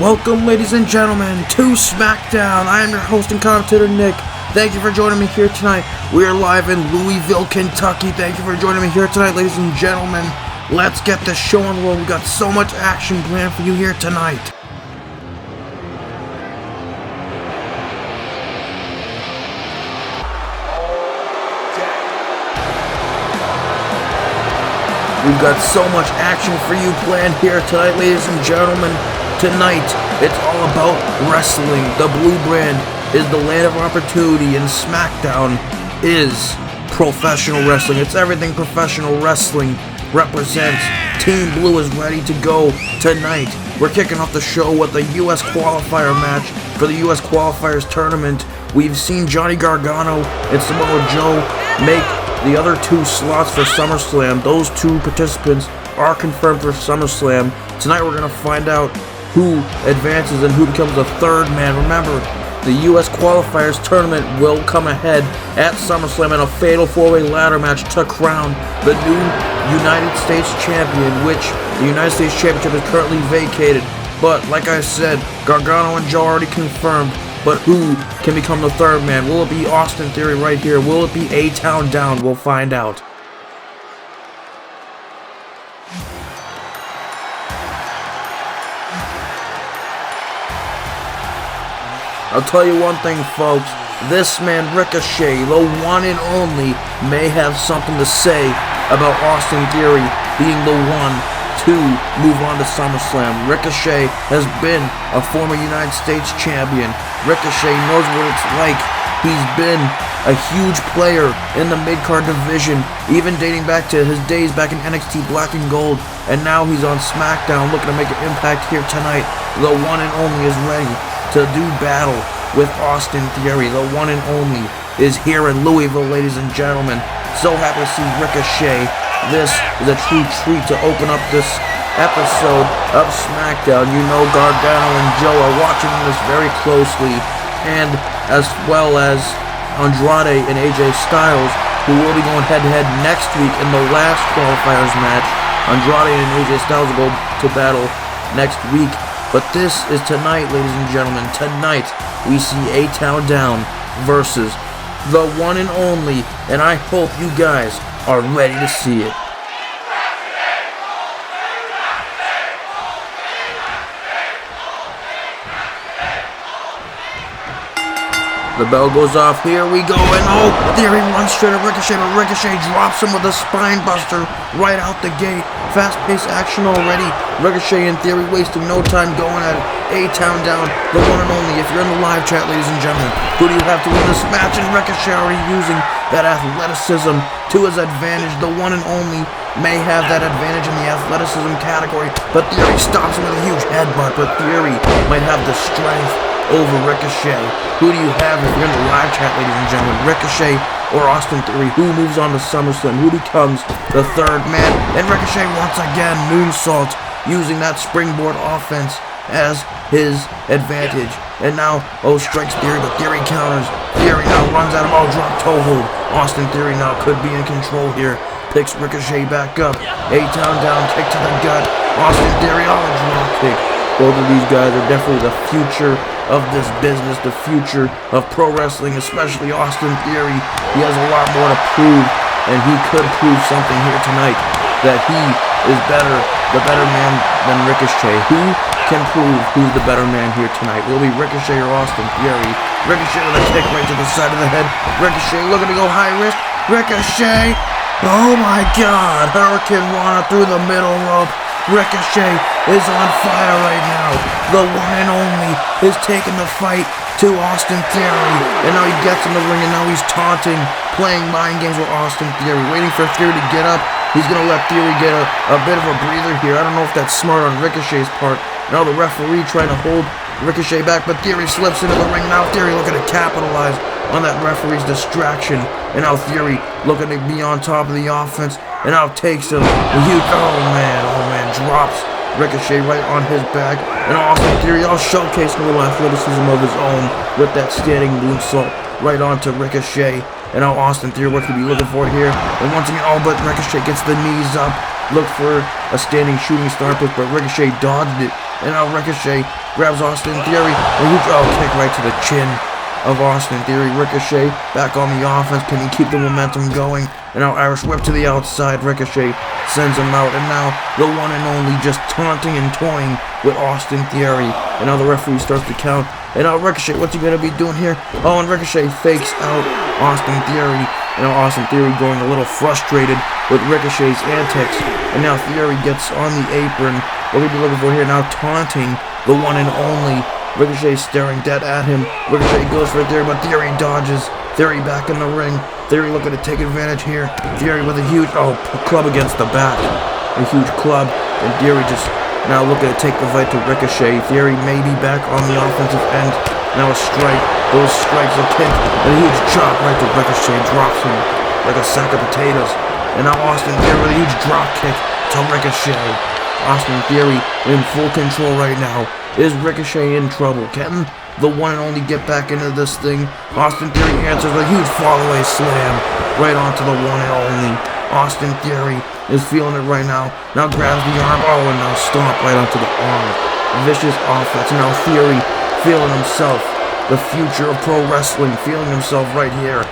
Welcome, ladies and gentlemen, to Smackdown. I am your host and commentator, Nick. Thank you for joining me here tonight. We are live in Louisville, Kentucky. Thank you for joining me here tonight, ladies and gentlemen. Let's get this show on the road. We got so much action planned for you here tonight. We've got so much action for you planned here tonight, ladies and gentlemen. Tonight, it's all about wrestling. The blue brand is the land of opportunity, and Smackdown is professional wrestling. It's everything professional wrestling represents. Team Blue is ready to go tonight. We're kicking off the show with the U.S. qualifier match for the U.S. Qualifiers tournament. We've seen Johnny Gargano and Samoa Joe make the other two slots for SummerSlam. Those two participants are confirmed for SummerSlam. Tonight we're going to find out who advances and who becomes the third man. Remember, the U.S. Qualifiers tournament will come ahead at SummerSlam in a fatal four-way ladder match to crown the new United States champion, which the United States Championship is currently vacated. But like I said, Gargano and Joe already confirmed. But who can become the third man? Will it be Austin Theory right here? Will it be A-Town Down? We'll find out. I'll tell you one thing, folks. This man, Ricochet, the one and only, may have something to say about Austin Theory being the one to move on to SummerSlam. Ricochet has been a former United States champion. Ricochet knows what it's like. He's been a huge player in the mid-card division, even dating back to his days back in NXT Black and Gold. And now he's on SmackDown looking to make an impact here tonight. The one and only is ready to do battle with Austin Theory. The one and only is here in Louisville, ladies and gentlemen. So happy to see Ricochet. This is a true treat to open up this episode of Smackdown. You know Gargano and Joe are watching this very closely, and as well as Andrade and AJ Styles, who will be going head-to-head next week in the last qualifiers match. Andrade and AJ Styles will go to battle next week. But this is tonight, ladies and gentlemen. Tonight, we see A-Town Down versus the one and only, and I hope you guys are ready to see it. The bell goes off. Here we go, and oh, Theory runs straight at Ricochet, but Ricochet drops him with a spine buster right out the gate. Fast-paced action already. Ricochet and Theory wasting no time going at it. A-Town Down, the one and only. If you're in the live chat, ladies and gentlemen, who do you have to win this match? And Ricochet already using that athleticism to his advantage. The one and only may have that advantage in the athleticism category, but Theory stops him with a huge headbutt. But Theory might have the strength over Ricochet. Who do you have if you're in the live chat, ladies and gentlemen? Ricochet or Austin Theory? Who moves on to SummerSlam? Who becomes the third man? And Ricochet once again moonsault, using that springboard offense as his advantage. And now, strikes Theory, but Theory counters. Theory now runs out of drop toe hold. Austin Theory now could be in control here. Picks Ricochet back up. A-Town Down, kick to the gut. Austin Theory, drop kick. Both of these guys are definitely the future of this business, the future of pro wrestling, especially Austin Theory. He has a lot more to prove, and he could prove something here tonight, that he is the better man than Ricochet. Who can prove who's the better man here tonight? Will it be Ricochet or Austin Theory? Ricochet with a kick right to the side of the head. Ricochet looking to go high risk. Ricochet! Oh my God! Hurricane Rana through the middle rope. Ricochet is on fire right now. The one and only is taking the fight to Austin Theory. And now he gets in the ring, and now he's taunting, playing mind games with Austin Theory, waiting for Theory to get up. He's going to let Theory get a bit of a breather here. I don't know if that's smart on Ricochet's part. Now the referee trying to hold Ricochet back, but Theory slips into the ring. Now Theory looking to capitalize on that referee's distraction. And now Theory looking to be on top of the offense. And now takes him. Oh man, drops Ricochet right on his back. And Austin Theory showcasing a little athleticism of his own with that standing moonsault right onto Ricochet. And now Austin Theory, what could be looking for here? And once again, but Ricochet gets the knees up. looked for a standing shooting star push, but Ricochet dodged it. And now Ricochet grabs Austin Theory. A huge kick right to the chin of Austin Theory. Ricochet back on the offense. Can he keep the momentum going? And now Irish whip to the outside. Ricochet sends him out. And now the one and only just taunting and toying with Austin Theory. And now the referee starts to count. And now Ricochet, what's he going to be doing here? Oh, and Ricochet fakes out Austin Theory. And now Austin Theory going a little frustrated with Ricochet's antics. And now Theory gets on the apron. What we'll be looking for here now, taunting the one and only. Ricochet staring dead at him. Ricochet goes for Theory, but Theory dodges. Theory back in the ring. Theory looking to take advantage here. Theory with a huge, club against the back. A huge club. And Theory just now looking to take the fight to Ricochet. Theory may be back on the offensive end. Now a strike. Those strikes are kicked. And a huge chop right to Ricochet. Drops him like a sack of potatoes. And now Austin Theory with a huge drop kick to Ricochet. Austin Theory in full control right now. Is Ricochet in trouble? Can the one and only get back into this thing? Austin Theory answers with a huge fall-away slam right onto the one and only. Austin Theory is feeling it right now. Now grabs the arm. Oh, and now stomp right onto the arm. Vicious offense. And now Theory feeling himself. The future of pro wrestling. Feeling himself right here.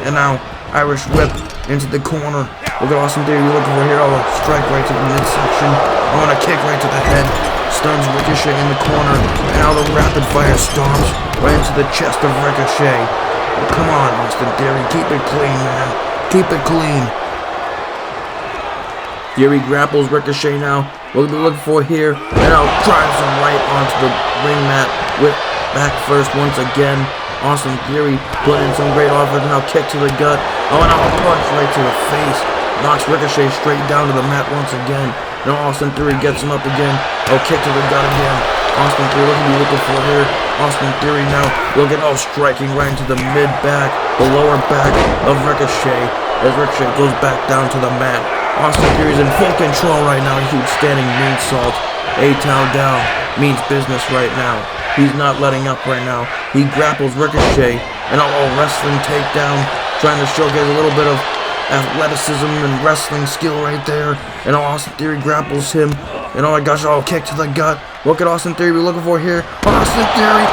And now Irish whip into the corner. Look at Austin Theory looking for here. Oh, a strike right to the midsection. Oh, and a kick right to the head. Stuns Ricochet in the corner. And now the rapid fire stomps right into the chest of Ricochet. Oh, come on, Austin Theory. Keep it clean, man. Keep it clean. Theory grapples Ricochet now. What we'll be looking for here. And now drives him right onto the ring mat with back first once again. Austin Theory put in some great offense. Now kick to the gut. Oh, and now a punch right to the face. Knocks Ricochet straight down to the mat once again. Now Austin Theory gets him up again. Oh, kick to the gut again. Austin Theory, what are we looking for here? Austin Theory now, look at striking right into the mid-back, the lower back of Ricochet. As Ricochet goes back down to the mat. Austin Theory's in full control right now. A huge standing moonsault. A-Town down. Means business right now. He's not letting up right now. He grapples Ricochet. And a wrestling takedown. Trying to showcase a little bit of athleticism and wrestling skill right there. And Austin Theory grapples him. And oh my gosh, kick to the gut. Look at Austin Theory we're looking for here. Austin Theory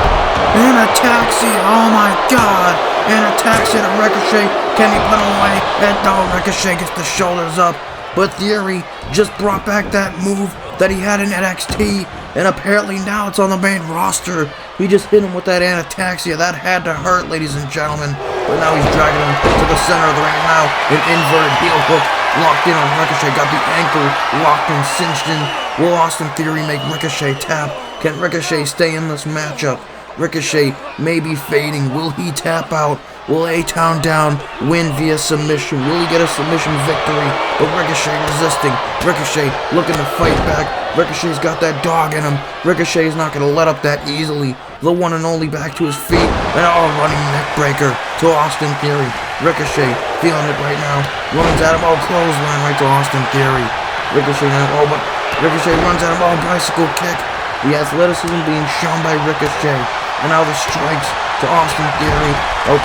in a taxi. Oh my god. In a taxi to Ricochet. Can he put him away? And Ricochet gets the shoulders up. But Theory just brought back that move that he had in NXT. And apparently now it's on the main roster. He just hit him with that Anataxia. That had to hurt, ladies and gentlemen. But now he's dragging him to the center of the ring now. An inverted heel hook locked in on Ricochet. Got the ankle locked and cinched in. Will Austin Theory make Ricochet tap? Can Ricochet stay in this matchup? Ricochet may be fading. Will he tap out? Will A-Town down win via submission? Will he get a submission victory? But Ricochet resisting. Ricochet looking to fight back. Ricochet's got that dog in him. Ricochet's not going to let up that easily. The one and only back to his feet. And running neck breaker to Austin Theory. Ricochet feeling it right now. Runs at him. Clothesline right to Austin Theory. Ricochet now. But Ricochet runs at him. Bicycle kick. The athleticism being shown by Ricochet. And now the strikes to Austin Theory.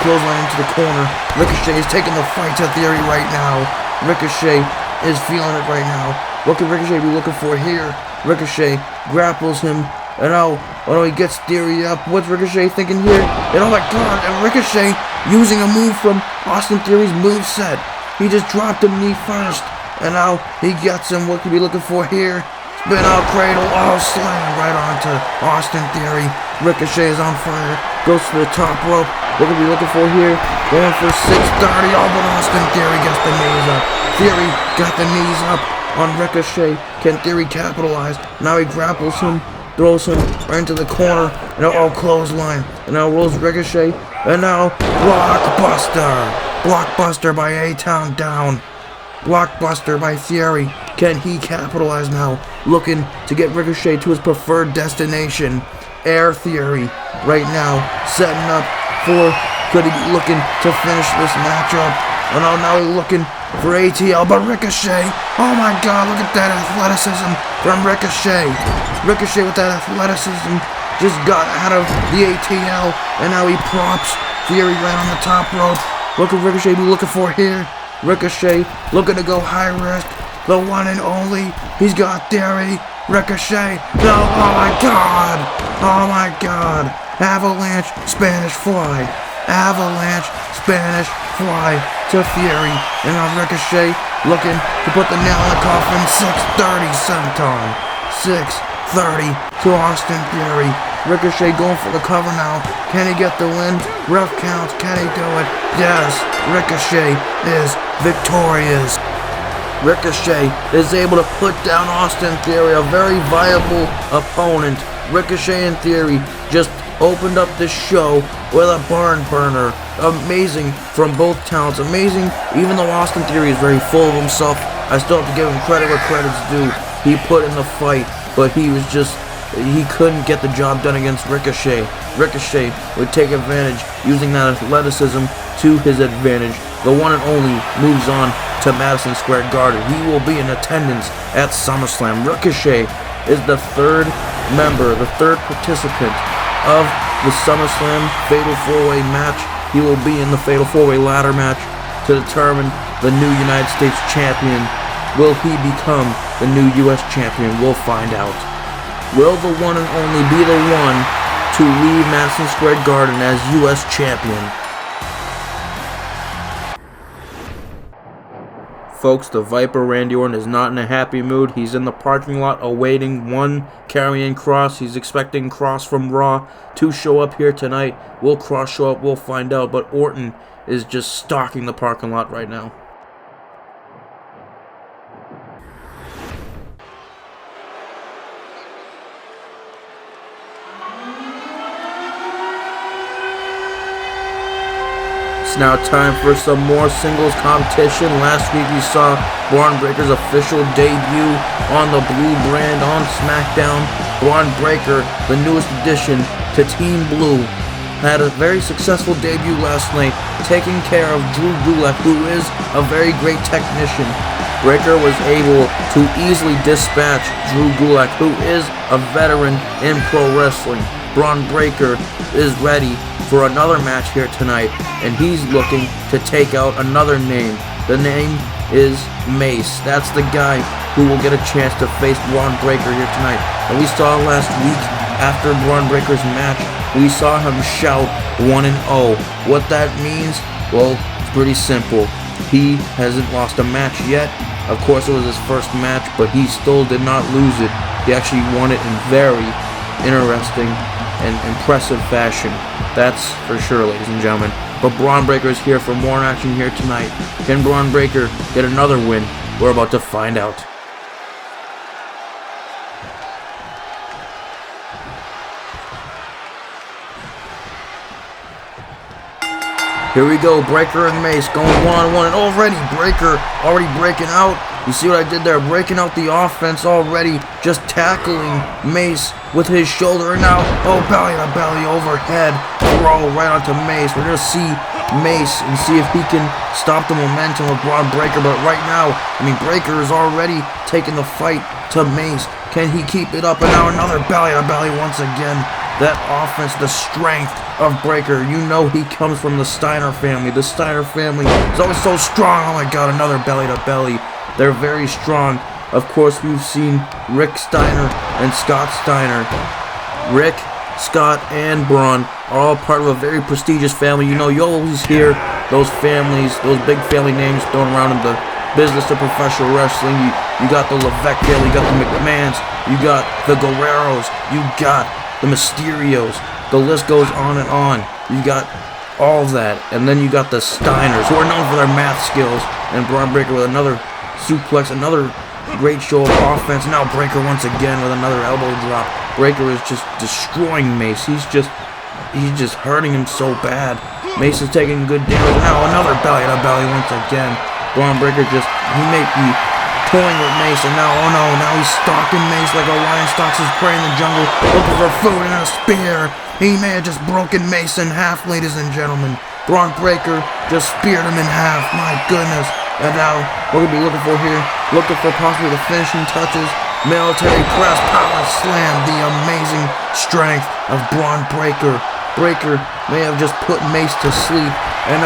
Clothesline into the corner. Ricochet is taking the fight to Theory right now. Ricochet is feeling it right now. What can Ricochet be looking for here? Ricochet grapples him. And he gets Theory up. What's Ricochet thinking here? And oh my god, and Ricochet using a move from Austin Theory's moveset. He just dropped him knee first. And now he gets him. What can we be looking for here? Spin out cradle. Slam right onto Austin Theory. Ricochet is on fire. Goes to the top rope. What are we looking for here? Going for 630. But Austin Theory gets the knees up. Theory got the knees up on Ricochet. Can Theory capitalize? Now he grapples him. Throws him right into the corner. And now clothesline. And now rolls Ricochet. And now Blockbuster. Blockbuster by A-Town down. Blockbuster by Theory. Can he capitalize now? Looking to get Ricochet to his preferred destination. Air Theory right now setting up for, could he be looking to finish this matchup? Oh no, now he's looking for ATL, but Ricochet, oh my god, look at that athleticism from Ricochet. Ricochet with that athleticism just got out of the ATL, and now he props Theory right on the top rope. What could Ricochet be looking for here? Ricochet looking to go high risk. the one and only. He's got Theory. Ricochet. No, oh my God. Oh my God. Avalanche, Spanish Fly. Avalanche, Spanish Fly to Theory. And now Ricochet looking to put the nail in the coffin. 6:30 sometime. 6:30 to Austin Theory. Ricochet going for the cover now. Can he get the win? Ref counts. Can he do it? Yes. Ricochet is victorious. Ricochet is able to put down Austin Theory, a very viable opponent. Ricochet and Theory just opened up this show with a barn burner. Amazing from both talents. Amazing, even though Austin Theory is very full of himself, I still have to give him credit where credit's due. He put in the fight, but he couldn't get the job done against Ricochet. Ricochet would take advantage, using that athleticism to his advantage. The one and only moves on to Madison Square Garden. He will be in attendance at SummerSlam. Ricochet is the third member, the third participant of the SummerSlam Fatal 4-Way match. He will be in the Fatal 4-Way ladder match to determine the new United States champion. Will he become the new U.S. champion? We'll find out. Will the one and only be the one to leave Madison Square Garden as U.S. champion? Folks, the Viper Randy Orton is not in a happy mood. He's in the parking lot awaiting one Karrion Kross. He's expecting Kross from Raw to show up here tonight. Will Kross show up? We'll find out. But Orton is just stalking the parking lot right now. It's now time for some more singles competition. Last week we saw Braun Breaker's official debut on the Blue brand on Smackdown. Braun Breaker, the newest addition to Team Blue, had a very successful debut last night, taking care of Drew Gulak, who is a very great technician. Breaker was able to easily dispatch Drew Gulak, who is a veteran in pro wrestling. Braun Breaker is ready for another match here tonight, and he's looking to take out another name. The name is Mace. That's the guy who will get a chance to face Braun Breaker here tonight. And we saw last week, after Braun Breaker's match, we saw him shout 1-0. What that means? Well, it's pretty simple. He hasn't lost a match yet. Of course, it was his first match, but he still did not lose it. He actually won it in very interesting and impressive fashion. That's for sure, ladies and gentlemen. But Braun Breaker is here for more action here tonight. Can Braun Breaker get another win? We're about to find out. Here we go, Breaker and Mace going one-on-one, and already Breaker already breaking out. You see what I did there? Breaking out the offense already, just tackling Mace with his shoulder, and now, oh, belly to belly overhead throw right onto Mace. We're going to see Mace and see if he can stop the momentum of Braun Breaker, but right now, I mean, Breaker is already taking the fight to Mace. Can he keep it up? And now another belly to belly once again. That offense, the strength of Breaker. You know he comes from the Steiner family. The Steiner family is always so strong. Oh my God, another belly to belly. They're very strong. Of course, we've seen Rick Steiner and Scott Steiner. Rick, Scott, and Braun are all part of a very prestigious family. You know, you always hear those families, those big family names thrown around in the business of professional wrestling. You got the Levesque family, you got the McMahons, you got the Guerreros, you got the Mysterios. The list goes on and on. You got all of that, and then you got the Steiners, who are known for their math skills, and Braun Breaker with another suplex, another great show of offense. Now Breaker once again with another elbow drop. Breaker is just destroying Mace. He's just hurting him so bad. Mace is taking good damage. Now another belly to belly once again. Braun Breaker he may be toying with Mace, and now, oh no, now he's stalking Mace like a lion stalks his prey in the jungle, looking for food and a spear. He may have just broken Mace in half, ladies and gentlemen. Braun Breaker just speared him in half, my goodness. And now, what we're going to be looking for here, looking for possibly the finishing touches, military press, power slam, the amazing strength of Braun Breaker. Breaker may have just put Mace to sleep, and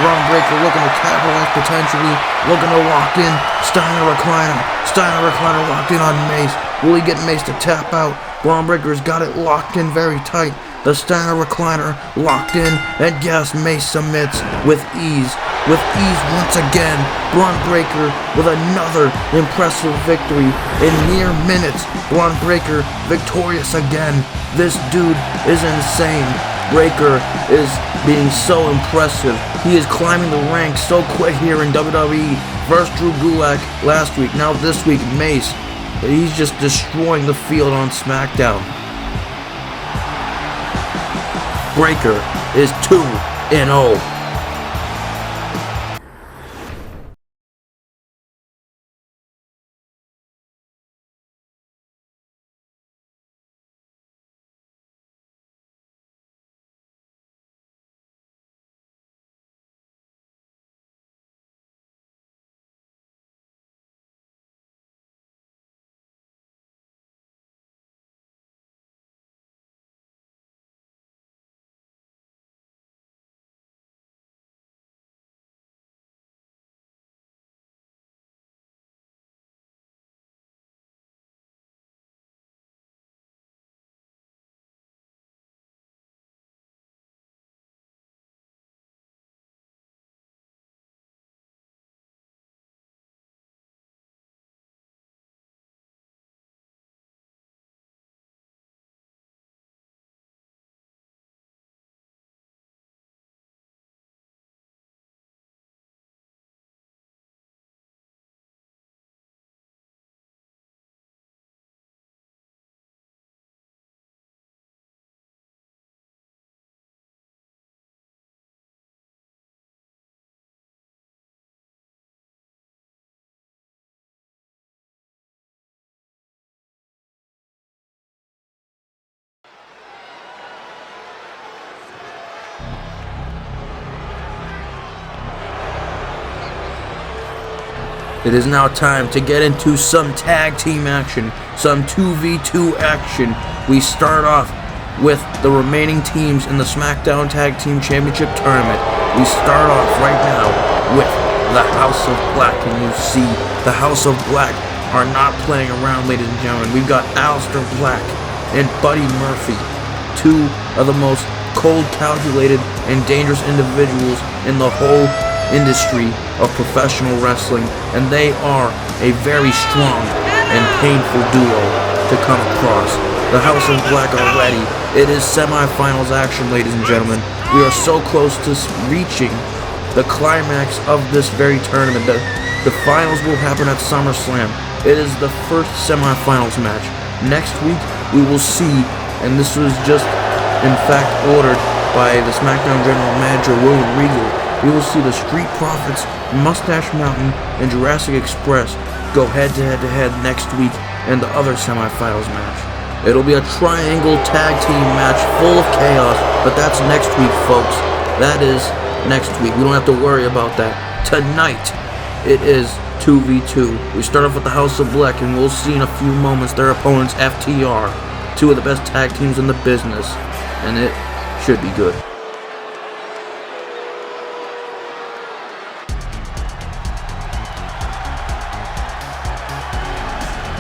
Braun Breaker looking to capitalize potentially, looking to lock in. Steiner recliner locked in on Mace. Will he get Mace to tap out? Braun Breaker's got it locked in very tight. The Steiner recliner locked in, and yes, Mace submits with ease. With ease once again, Braun Breaker with another impressive victory in mere minutes. Braun Breaker victorious again. This dude is insane. Breaker is being so impressive. He is climbing the ranks so quick here in WWE. First Drew Gulak last week, now this week Mace. He's just destroying the field on Smackdown. Breaker is 2-0. It is now time to get into some tag team action, some 2v2 action. We start off with the remaining teams in the Smackdown Tag Team Championship Tournament. We start off right now with the House of Black, and you see the House of Black are not playing around, ladies and gentlemen. We've got Aleister Black and Buddy Murphy, two of the most cold, calculated, and dangerous individuals in the whole industry of professional wrestling, and they are a very strong and painful duo to come across. The House of Black are ready. It is semifinals action, ladies and gentlemen. We are so close to reaching the climax of this very tournament. The finals will happen at SummerSlam. It is the first semifinals match. Next week we will see, and this was just in fact ordered by the SmackDown General Manager William Regal, we will see the Street Profits, Mustache Mountain, and Jurassic Express go head-to-head next week in the other semifinals match. It'll be a triangle tag team match full of chaos, but that's next week, folks. That is next week. We don't have to worry about that. Tonight, it is 2v2. We start off with the House of Black, and we'll see in a few moments their opponents, FTR, two of the best tag teams in the business, and it should be good.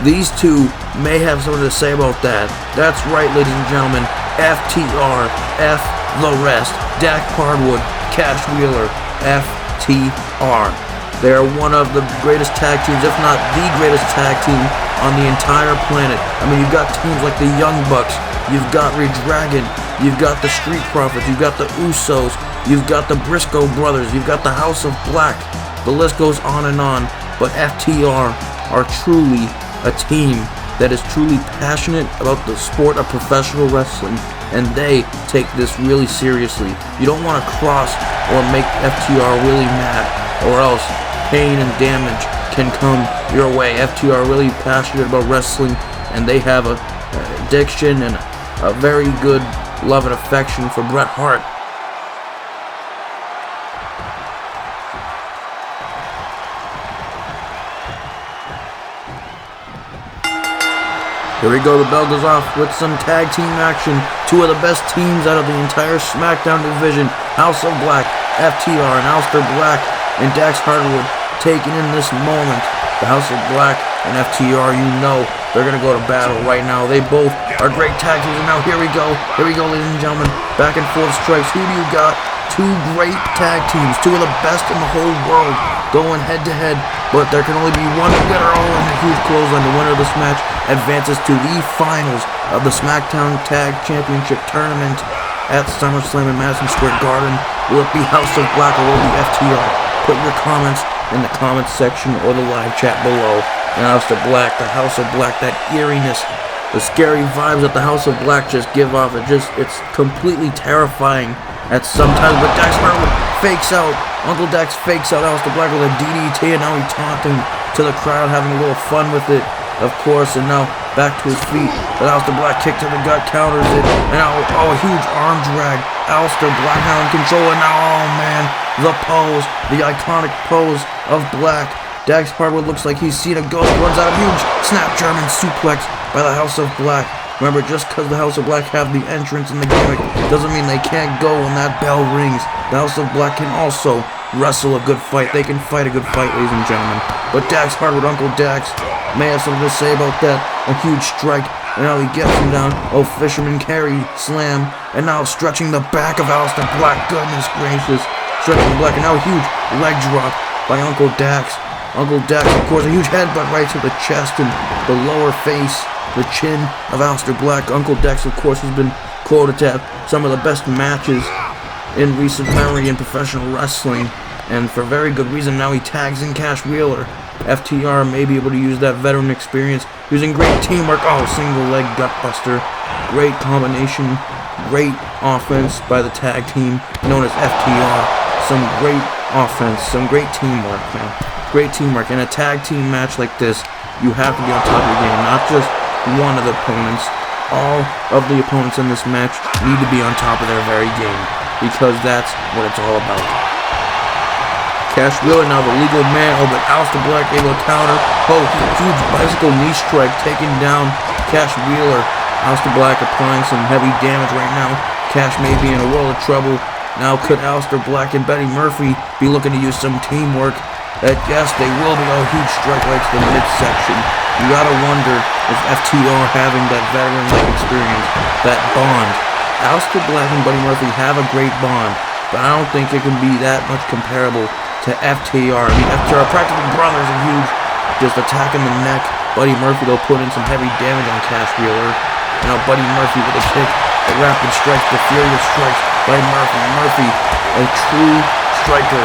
These two may have something to say about that. That's right, ladies and gentlemen. FTR, F the rest. Dak Hardwood, Cash Wheeler, FTR. They are one of the greatest tag teams, if not the greatest tag team on the entire planet. I mean, you've got teams like the Young Bucks, you've got Redragon, you've got the Street Profits, you've got the Usos, you've got the Briscoe Brothers, you've got the House of Black. The list goes on and on, but FTR are truly a team that is truly passionate about the sport of professional wrestling, and they take this really seriously. You don't want to cross or make FTR really mad, or else pain and damage can come your way. FTR are really passionate about wrestling, and they have a addiction and a very good love and affection for Bret Hart. Here we go, the bell goes off with some tag team action. Two of the best teams out of the entire SmackDown division, House of Black FTR and Aleister Black and Dax Harwood taking in this moment. The House of Black and FTR, you know, they're going to go to battle right now. They both are great tag teams. And now here we go, ladies and gentlemen. Back and forth strikes. Who do you got? Two great tag teams, two of the best in the whole world, going head to head. But there can only be one winner. Oh, and a huge clothesline. The winner of this match advances to the finals of the Smackdown Tag Championship Tournament at SummerSlam in Madison Square Garden. Will it be House of Black or will it be FTR? Put your comments in the comments section or the live chat below. And House of Black, the House of Black, that eeriness, the scary vibes that the House of Black just give off, it's completely terrifying at sometimes. But Dax Harwood fakes out, Uncle Dax fakes out Aleister Black with a DDT, and now he's taunting to the crowd, having a little fun with it, of course. And now back to his feet, but Aleister Black kick to the gut counters it, and now, oh, a huge arm drag. Aleister Black now in control, and now, oh man, the pose, the iconic pose of Black. Dax Harwood looks like he's seen a ghost, runs out a huge snap German suplex by the House of Black. Remember, just because the House of Black have the entrance and the gimmick doesn't mean they can't go when that bell rings. The House of Black can also wrestle a good fight. They can fight a good fight, ladies and gentlemen. But Dax Harwood, Uncle Dax, may have something to say about that. A huge strike, and now he gets him down. Oh, fisherman carry slam, and now stretching the back of Aleister Black. Goodness gracious. Stretching the Black, and now a huge leg drop by Uncle Dax. Uncle Dax, of course, a huge headbutt right to the chest and the lower face, the chin of Aleister Black. Uncle Dax, of course, has been quoted to have some of the best matches in recent memory in professional wrestling, and for very good reason. Now he tags in Cash Wheeler. FTR may be able to use that veteran experience, using great teamwork. Oh, single leg gutbuster. Great combination, great offense by the tag team known as FTR. Some great offense, some great teamwork, man. Great teamwork. In a tag team match like this, you have to be on top of your game, not just one of the opponents. All of the opponents in this match need to be on top of their very game, because that's what it's all about. Cash Wheeler now the legal man. Oh, but Aleister Black able to counter. Oh, huge bicycle knee strike taking down Cash Wheeler. Aleister Black applying some heavy damage right now. Cash may be in a world of trouble. Now could Aleister Black and Buddy Murphy be looking to use some teamwork? Yes, they will be. Oh, huge strike right to the midsection. You gotta wonder if FTR having that veteran-like experience, that bond. Aleister Black and Buddy Murphy have a great bond, but I don't think it can be that much comparable to FTR. I mean, FTR are practically brothers and huge, just attacking the neck. Buddy Murphy, they'll put in some heavy damage on Cash Wheeler. Now Buddy Murphy with a kick, the rapid strikes, the furious strikes by Murphy. Murphy, a true striker.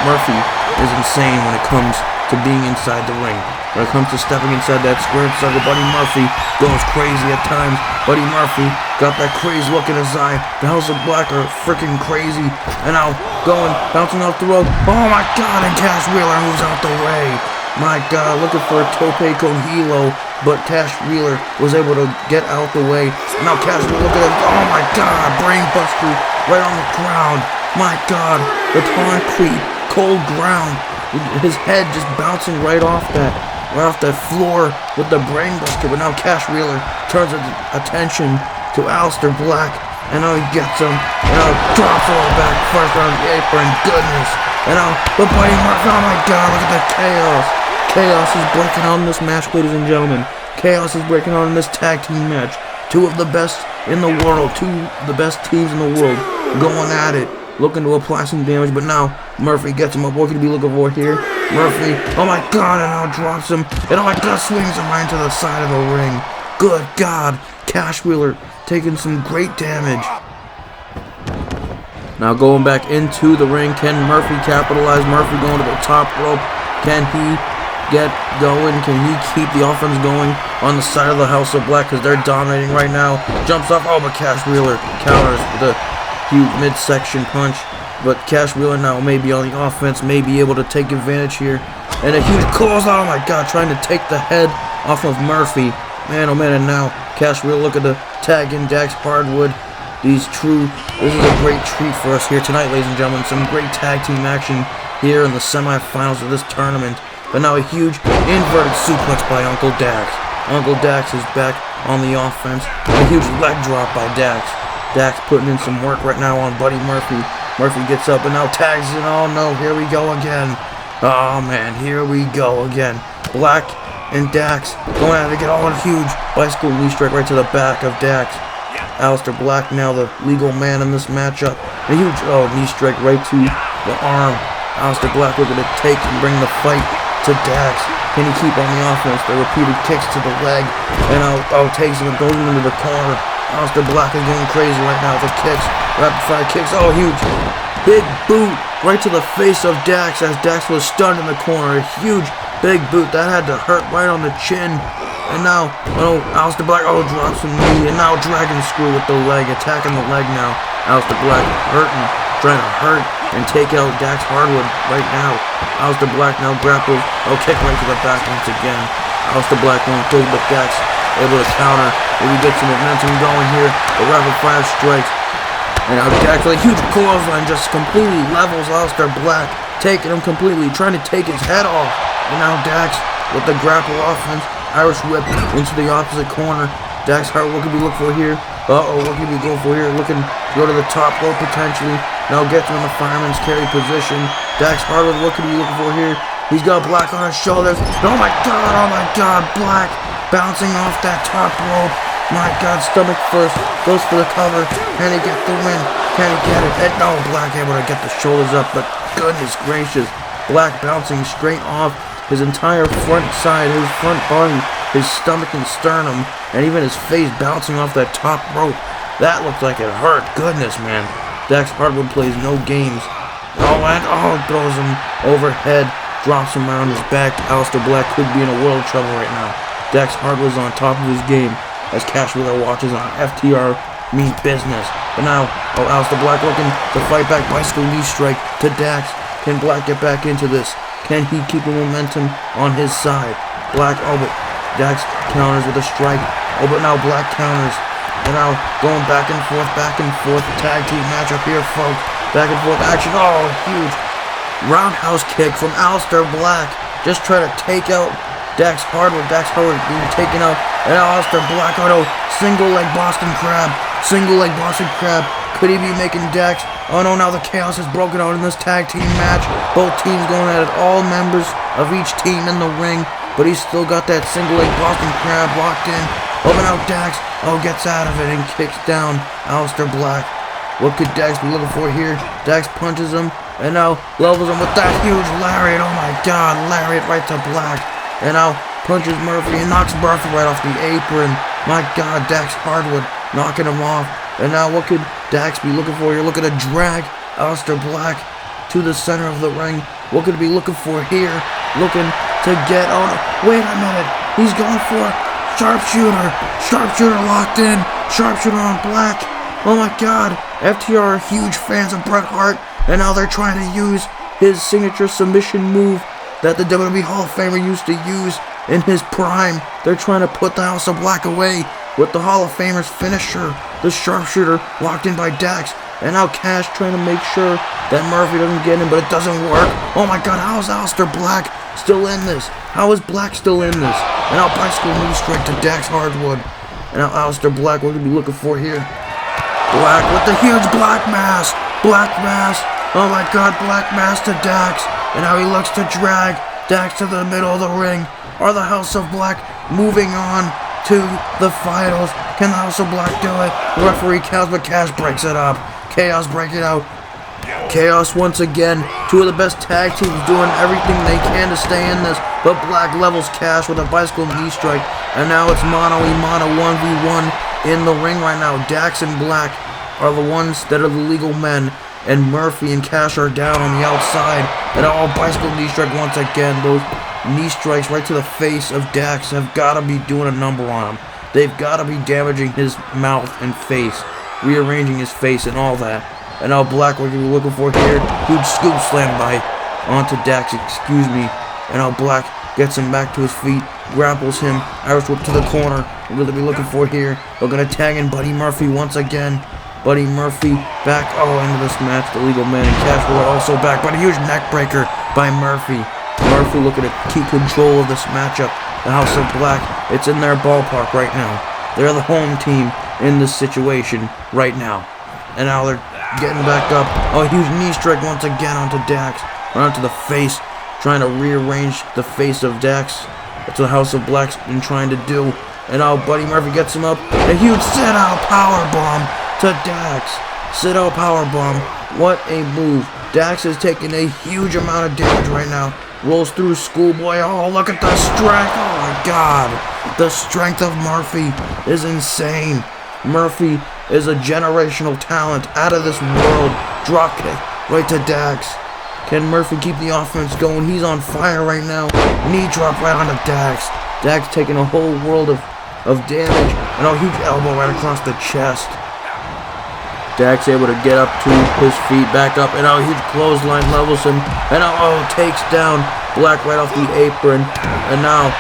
Murphy is insane when it comes to being inside the ring. When it comes to stepping inside that square circle, Buddy Murphy goes crazy at times. Buddy Murphy got that crazy look in his eye. The House of Black are freaking crazy. And now going, bouncing off the rope. Oh my God, and Cash Wheeler moves out the way. My God, looking for a tope con hilo, but Cash Wheeler was able to get out the way. Now Cash Wheeler, look at it. Oh my God, brain buster right on the ground. My God, the concrete, cold ground. His head just bouncing right off that floor with the brain buster. But now Cash Wheeler turns his attention to Aleister Black, and now he gets him, and now drops all back first on the apron. Goodness. And now the Buddy Murphy. Oh my God, look at that chaos. Chaos is breaking out in this match, ladies and gentlemen. Chaos is breaking out in this tag team match. Two of the best in the world, two of the best teams in the world going at it, looking to apply some damage. But now Murphy gets him up. What could he be looking for here? Murphy, oh my God, and now drops him, and oh my God, swings him right to the side of the ring. Good God, Cash Wheeler taking some great damage. Now going back into the ring, can Murphy capitalize? Murphy going to the top rope. Can he get going? Can he keep the offense going on the side of the House of Black, because they're dominating right now? Jumps off. Oh, but Cash Wheeler counters with a huge midsection punch. But Cash Wheeler now may be on the offense, may be able to take advantage here. And a huge clothesline. Oh my God, trying to take the head off of Murphy. Man, oh man, and now Cash Wheeler looking to tag in Dax Harwood. This is a great treat for us here tonight, ladies and gentlemen. Some great tag team action here in the semifinals of this tournament. But now a huge inverted suplex by Uncle Dax. Uncle Dax is back on the offense. A huge leg drop by Dax. Dax putting in some work right now on Buddy Murphy. Murphy gets up and now tags it. Oh no, here we go again. Oh man, here we go again. Black and Dax going at it again. Oh, a huge bicycle knee strike right to the back of Dax. Aleister Black now the legal man in this matchup. A huge knee strike right to the arm. Aleister Black looking to take and bring the fight to Dax. Can he keep on the offense? The repeated kicks to the leg. And takes him and goes him into the corner. Aleister Black is going crazy right now. The kicks, rapid fire kicks. Oh, huge. Big boot right to the face of Dax as Dax was stunned in the corner. A huge big boot that had to hurt right on the chin. And now, Aleister Black, drops some knee. And now Dragon Screw with the leg, attacking the leg now. Aleister Black hurting, trying to hurt and take out Dax Hardwood right now. Aleister Black now grapples. Kick right to the back once again. Aleister Black won't do, but Dax able to counter. Maybe get some momentum going here. The rapid fire strikes. And now Dax with a huge clothesline just completely levels Aleister Black, taking him completely, trying to take his head off. And now Dax with the grapple offense, Irish whip into the opposite corner. Dax Hardwood, what could we look for here? What could we go for here? Looking to go to the top rope potentially. Now gets him in the fireman's carry position. Dax Hardwood, what could we look for here? He's got Black on his shoulders. Oh my god, Black bouncing off that top rope. My god, stomach first, goes for the cover. Can he get the win? Can he get it? And no, Black able to get the shoulders up, but goodness gracious. Black bouncing straight off his entire front side, his front body, his stomach and sternum, and even his face bouncing off that top rope. That looked like it hurt. Goodness, man. Dax Hardwood plays no games. Throws him overhead, drops him around his back. Aleister Black could be in a world of trouble right now. Dax Hardwood's on top of his game as Cash Wheeler watches on FTR mean business. But now, Aleister Black looking to fight back. Bicycle knee strike to Dax. Can Black get back into this? Can he keep the momentum on his side? Black, but Dax counters with a strike. But now Black counters. And now going back and forth. Tag team matchup here, folks. Back and forth action. Huge roundhouse kick from Aleister Black. Just trying to take out Dax Hardwood. Dax Hardwood being taken out. And Aleister Black, single leg Boston Crab. Could he be making Dax? Now the chaos has broken out in this tag team match. Both teams going at it. All members of each team in the ring. But he's still got that single leg Boston Crab locked in. But now Dax, gets out of it and kicks down Aleister Black. What could Dax be looking for here? Dax punches him and now levels him with that huge lariat. Oh my god, lariat right to Black. And now punches Murphy and knocks Murphy right off the apron. My god, Dax Hardwood knocking him off. And now what could Dax be looking for here? Looking to drag Aleister Black to the center of the ring. What could he be looking for here? Looking to get, wait a minute. He's going for sharpshooter. Sharpshooter locked in. Sharpshooter on Black. Oh my god. FTR are huge fans of Bret Hart. And now they're trying to use his signature submission move that the WWE Hall of Famer used to use in his prime. They're trying to put the House of Black away with the Hall of Famer's finisher, the sharpshooter, locked in by Dax. And now Cash trying to make sure that Murphy doesn't get him, but it doesn't work. Oh my god, how is Aleister Black still in this? How is Black still in this? And now bicycle knee strike to Dax Hardwood. And now Aleister Black, what are we looking for here? Black with the huge black mass. Black mass. Oh my god, black mass to Dax. And now he looks to drag Dax to the middle of the ring. Are the House of Black moving on to the finals? Can the House of Black do it? The referee counts, but Cash breaks it up. Chaos break it out. Chaos once again. Two of the best tag teams doing everything they can to stay in this. But Black levels Cash with a bicycle knee strike. And now it's mano-a-mano 1v1 in the ring right now. Dax and Black are the ones that are the legal men. And Murphy and Cash are down on the outside. And bicycle knee strike once again. Those knee strikes right to the face of Dax have got to be doing a number on him. They've got to be damaging his mouth and face. Rearranging his face and all that. And now Black, what are we looking for here? Huge scoop slam by onto Dax, excuse me. And now Black gets him back to his feet, grapples him, Irish whip to the corner. What are we looking for here? They're going to tag in Buddy Murphy once again. Buddy Murphy back into this match. The legal man and Cash Wheeler also back, but a huge neck breaker by Murphy. Murphy looking to keep control of this matchup. The House of Black, it's in their ballpark right now. They're the home team in this situation right now. And now they're getting back up. Oh, huge knee strike once again onto Dax. Right onto the face, trying to rearrange the face of Dax. That's what House of Black's been trying to do. And now Buddy Murphy gets him up. A huge sit-out powerbomb to Dax. Sit-out powerbomb. What a move. Dax is taking a huge amount of damage right now. Rolls through Schoolboy. Oh, look at the strength. Oh, my God. The strength of Murphy is insane. Murphy is a generational talent out of this world. Drop kick right to Dax. Can Murphy keep the offense going? He's on fire right now. Knee drop right onto Dax. Dax taking a whole world of damage. And a huge elbow right across the chest. Dax able to get up to his feet, back up, and a huge clothesline levels him. And now, takes down Black right off the apron. And now,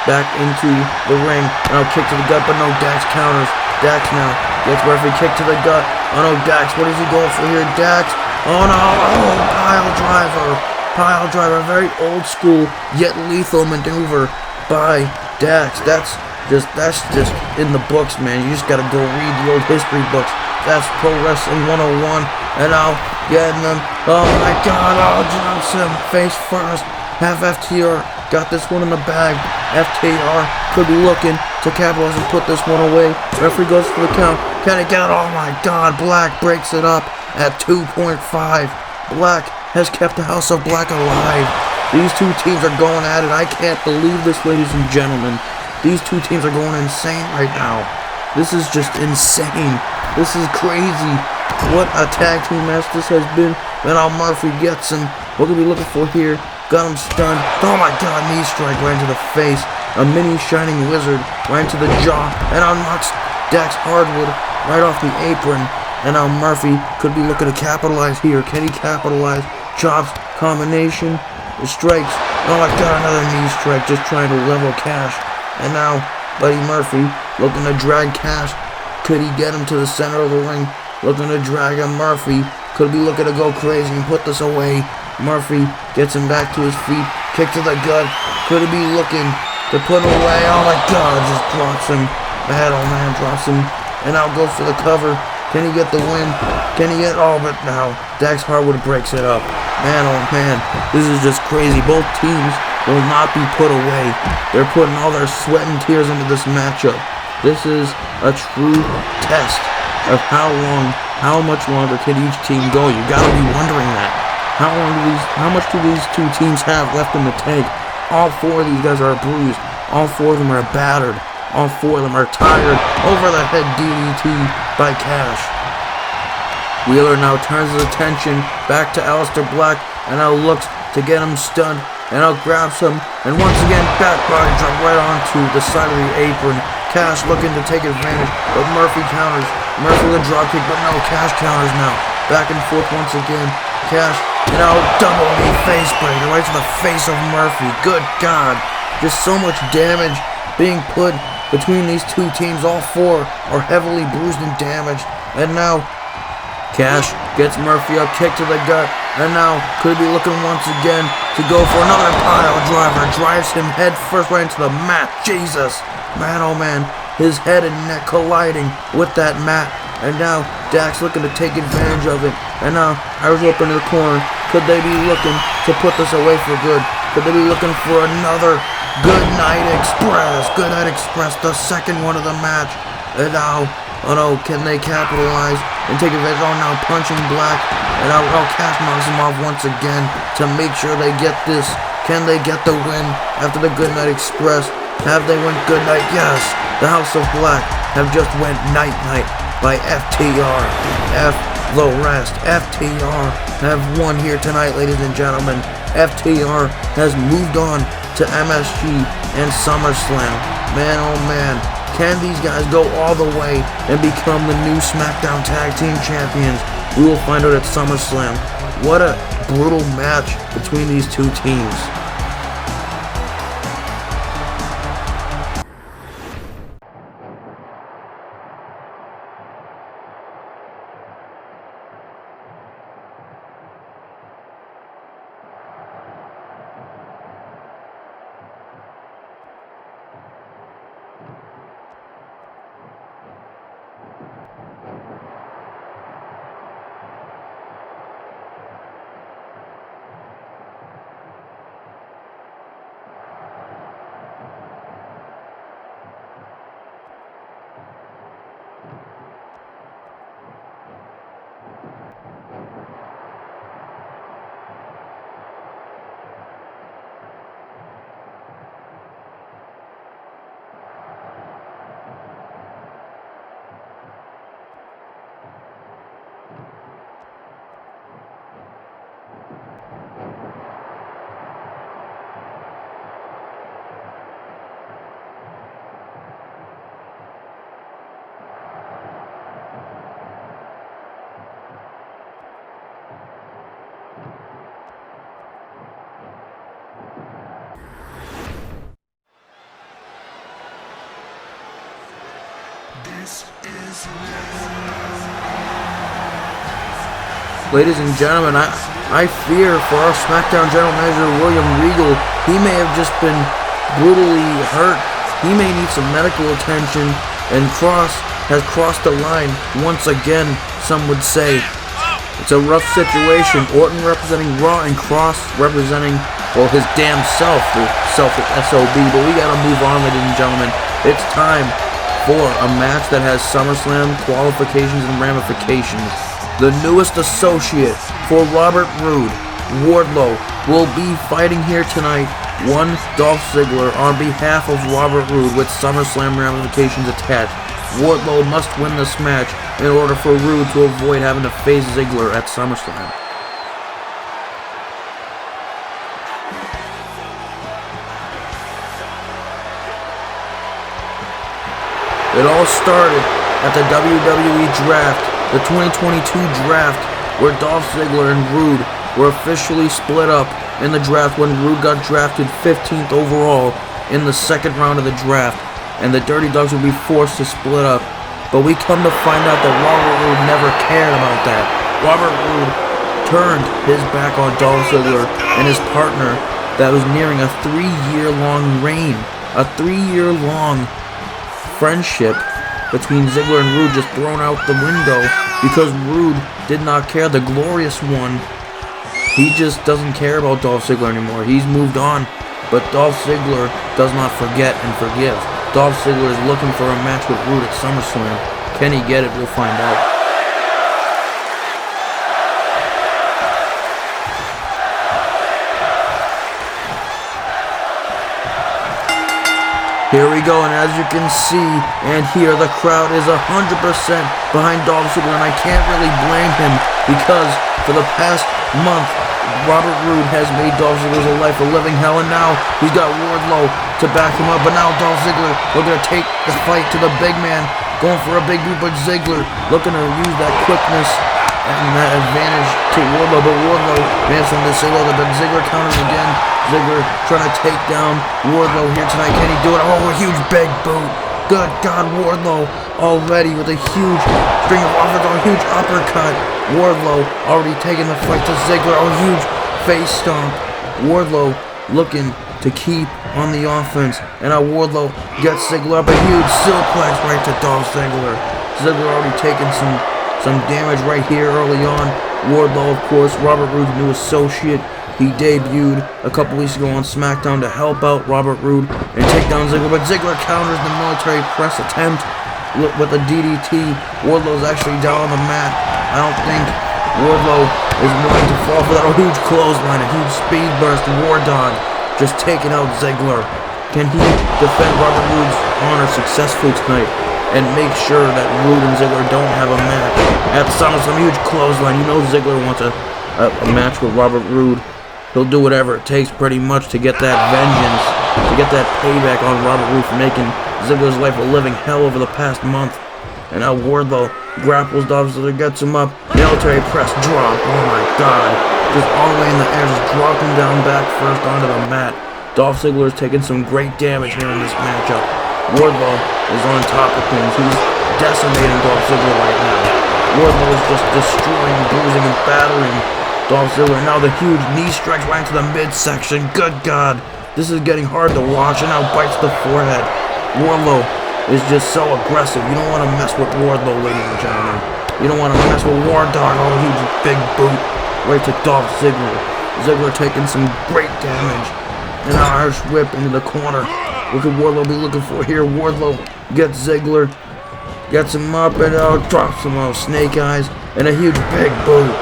back into the ring. And kick to the gut, but no, Dax counters. Dax now gets Murphy, kick to the gut. Oh no, Dax, what is he going for here? Dax, oh no, pile driver. Pile driver, very old school, yet lethal maneuver by Dax. That's just in the books, man. You just gotta go read the old history books. That's Pro Wrestling 101. And now, getting them. Oh my God, drops him face first. Half FTR. Got this one in the bag. FTR could be looking to capitalize and put this one away. Referee goes for the count. Can it get it? Oh my God. Black breaks it up at 2.5. Black has kept the House of Black alive. These two teams are going at it. I can't believe this, ladies and gentlemen. These two teams are going insane right now. This is just insane. This is crazy. What a tag team match this has been. And now Murphy gets him. What are we looking for here? Got him stunned. Oh my God, knee strike right into the face. A mini shining wizard right into the jaw. And now knocks Dax Hardwood right off the apron. And now Murphy could be looking to capitalize here. Can he capitalize? Chops, combination, the strikes. Oh my God, another knee strike. Just trying to level Cash. And now Buddy Murphy looking to drag Cash. Could he get him to the center of the ring? Looking to drag him. Murphy could be looking to go crazy and put this away. Murphy gets him back to his feet. Kick to the gut. Could he be looking to put him away? Oh my God, just drops him. Man, oh man, drops him. And now goes for the cover. Can he get the win? Can he get... Oh, but now Dax Hardwood breaks it up. Man, oh man, this is just crazy. Both teams will not be put away. They're putting all their sweat and tears into this matchup. This is a true test of how much longer can each team go. You gotta be wondering that. How much do these two teams have left in the tank? All four of these guys are bruised. All four of them are battered. All four of them are tired. Over the head DDT by Cash. Wheeler now turns his attention back to Aleister Black and now looks to get him stunned. And now grabs him, and once again, back body drop right onto the side of the apron. Cash looking to take advantage, but Murphy counters. Murphy with a drop kick, but no, Cash counters now. Back and forth once again. Cash, and now double knee face breaker right to the face of Murphy. Good God. Just so much damage being put between these two teams. All four are heavily bruised and damaged. And now, Cash gets Murphy up, kick to the gut, and now could be looking once again to go for another pile driver. Drives him head first right into the mat. Jesus. Man, oh man. His head and neck colliding with that mat. And now Dax looking to take advantage of it. And now Irish Whip into the corner. Could they be looking to put this away for good? Could they be looking for another Good Night Express? Good Night Express, the second one of the match. And now, oh no, can they capitalize and take advantage? Oh, now punching Black. And now, Cash knocks him off once again to make sure they get this. Can they get the win after the Good Night Express? Have they went Good Night? Yes. The House of Black have just went Night Night by FTR. F the rest. FTR have won here tonight, ladies and gentlemen. FTR has moved on to MSG and SummerSlam. Man, oh man. Can these guys go all the way and become the new SmackDown Tag Team Champions? We will find out at SummerSlam. What a brutal match between these two teams. Ladies and gentlemen, I fear for our SmackDown General Manager, William Regal. He may have just been brutally hurt. He may need some medical attention, and Cross has crossed the line once again, some would say. It's a rough situation. Orton representing Raw and Cross representing, well, his damn self, the selfish SOB. But we gotta move on, ladies and gentlemen. It's time for a match that has SummerSlam qualifications and ramifications. The newest associate for Robert Roode, Wardlow, will be fighting here tonight. One Dolph Ziggler on behalf of Robert Roode with SummerSlam ramifications attached. Wardlow must win this match in order for Roode to avoid having to face Ziggler at SummerSlam. It all started at the WWE Draft, the 2022 Draft, where Dolph Ziggler and Roode were officially split up in the draft when Roode got drafted 15th overall in the second round of the draft, and the Dirty Dogs would be forced to split up. But we come to find out that Robert Roode never cared about that. Robert Roode turned his back on Dolph Ziggler and his partner that was nearing a 3-year-long reign, a 3-year-long friendship between Ziggler and Roode just thrown out the window because Roode did not care. The Glorious One, he just doesn't care about Dolph Ziggler anymore. He's moved on, but Dolph Ziggler does not forget and forgive. Dolph Ziggler is looking for a match with Roode at SummerSlam. Can he get it? We'll find out. Here we go, and as you can see and hear, the crowd is 100% behind Dolph Ziggler, and I can't really blame him because for the past month, Robert Roode has made Dolph Ziggler's life a living hell, and now he's got Wardlow to back him up. But now Dolph Ziggler looking to take the fight to the big man, going for a big boot, but Ziggler looking to use that quickness and that advantage to Wardlow. But Wardlow managed to disable it, but Ziggler counters again. Ziggler trying to take down Wardlow here tonight. Can he do it? Oh, a huge big boot. Good God, Wardlow already with a huge string of offense, a huge uppercut. Wardlow already taking the fight to Ziggler. A huge face stomp. Wardlow looking to keep on the offense. And now Wardlow gets Ziggler up. A huge suplex right to Dolph Ziggler. Ziggler already taking some damage right here early on. Wardlow, of course, Robert Roode's new associate. He debuted a couple weeks ago on Smackdown to help out Robert Roode and take down Ziggler, but Ziggler counters the military press attempt with a DDT. Wardlow's actually down on the mat. I don't think Wardlow is willing to fall for that. A huge clothesline, a huge speed burst. War Dog just taking out Ziggler. Can he defend Robert Roode's honor successfully tonight and make sure that Roode and Ziggler don't have a match at SummerSlam? Huge clothesline. You know Ziggler wants a match with Robert Roode. He'll do whatever it takes pretty much to get that vengeance, to get that payback on Robert Roode for making Ziggler's life a living hell over the past month. And now Wardlow grapples Dolph Ziggler, gets him up, military press drop. Oh my God. Just all the way in the air, just drop him down back first onto the mat. Dolph Ziggler is taking some great damage here in this matchup. Wardlow is on top of things. He's decimating Dolph Ziggler right now. Wardlow is just destroying, bruising, and battering Dolph Ziggler. Now the huge knee strikes right into the midsection. Good God. This is getting hard to watch, and now bites the forehead. Wardlow is just so aggressive. You don't want to mess with Wardlow, ladies and gentlemen. You don't want to mess with War Dog. Oh, huge big boot right to Dolph Ziggler. Ziggler taking some great damage. And now Irish whip into the corner. What could Wardlow be looking for here? Wardlow gets Ziggler, gets him up, and drops him out. Snake eyes, and a huge big boot.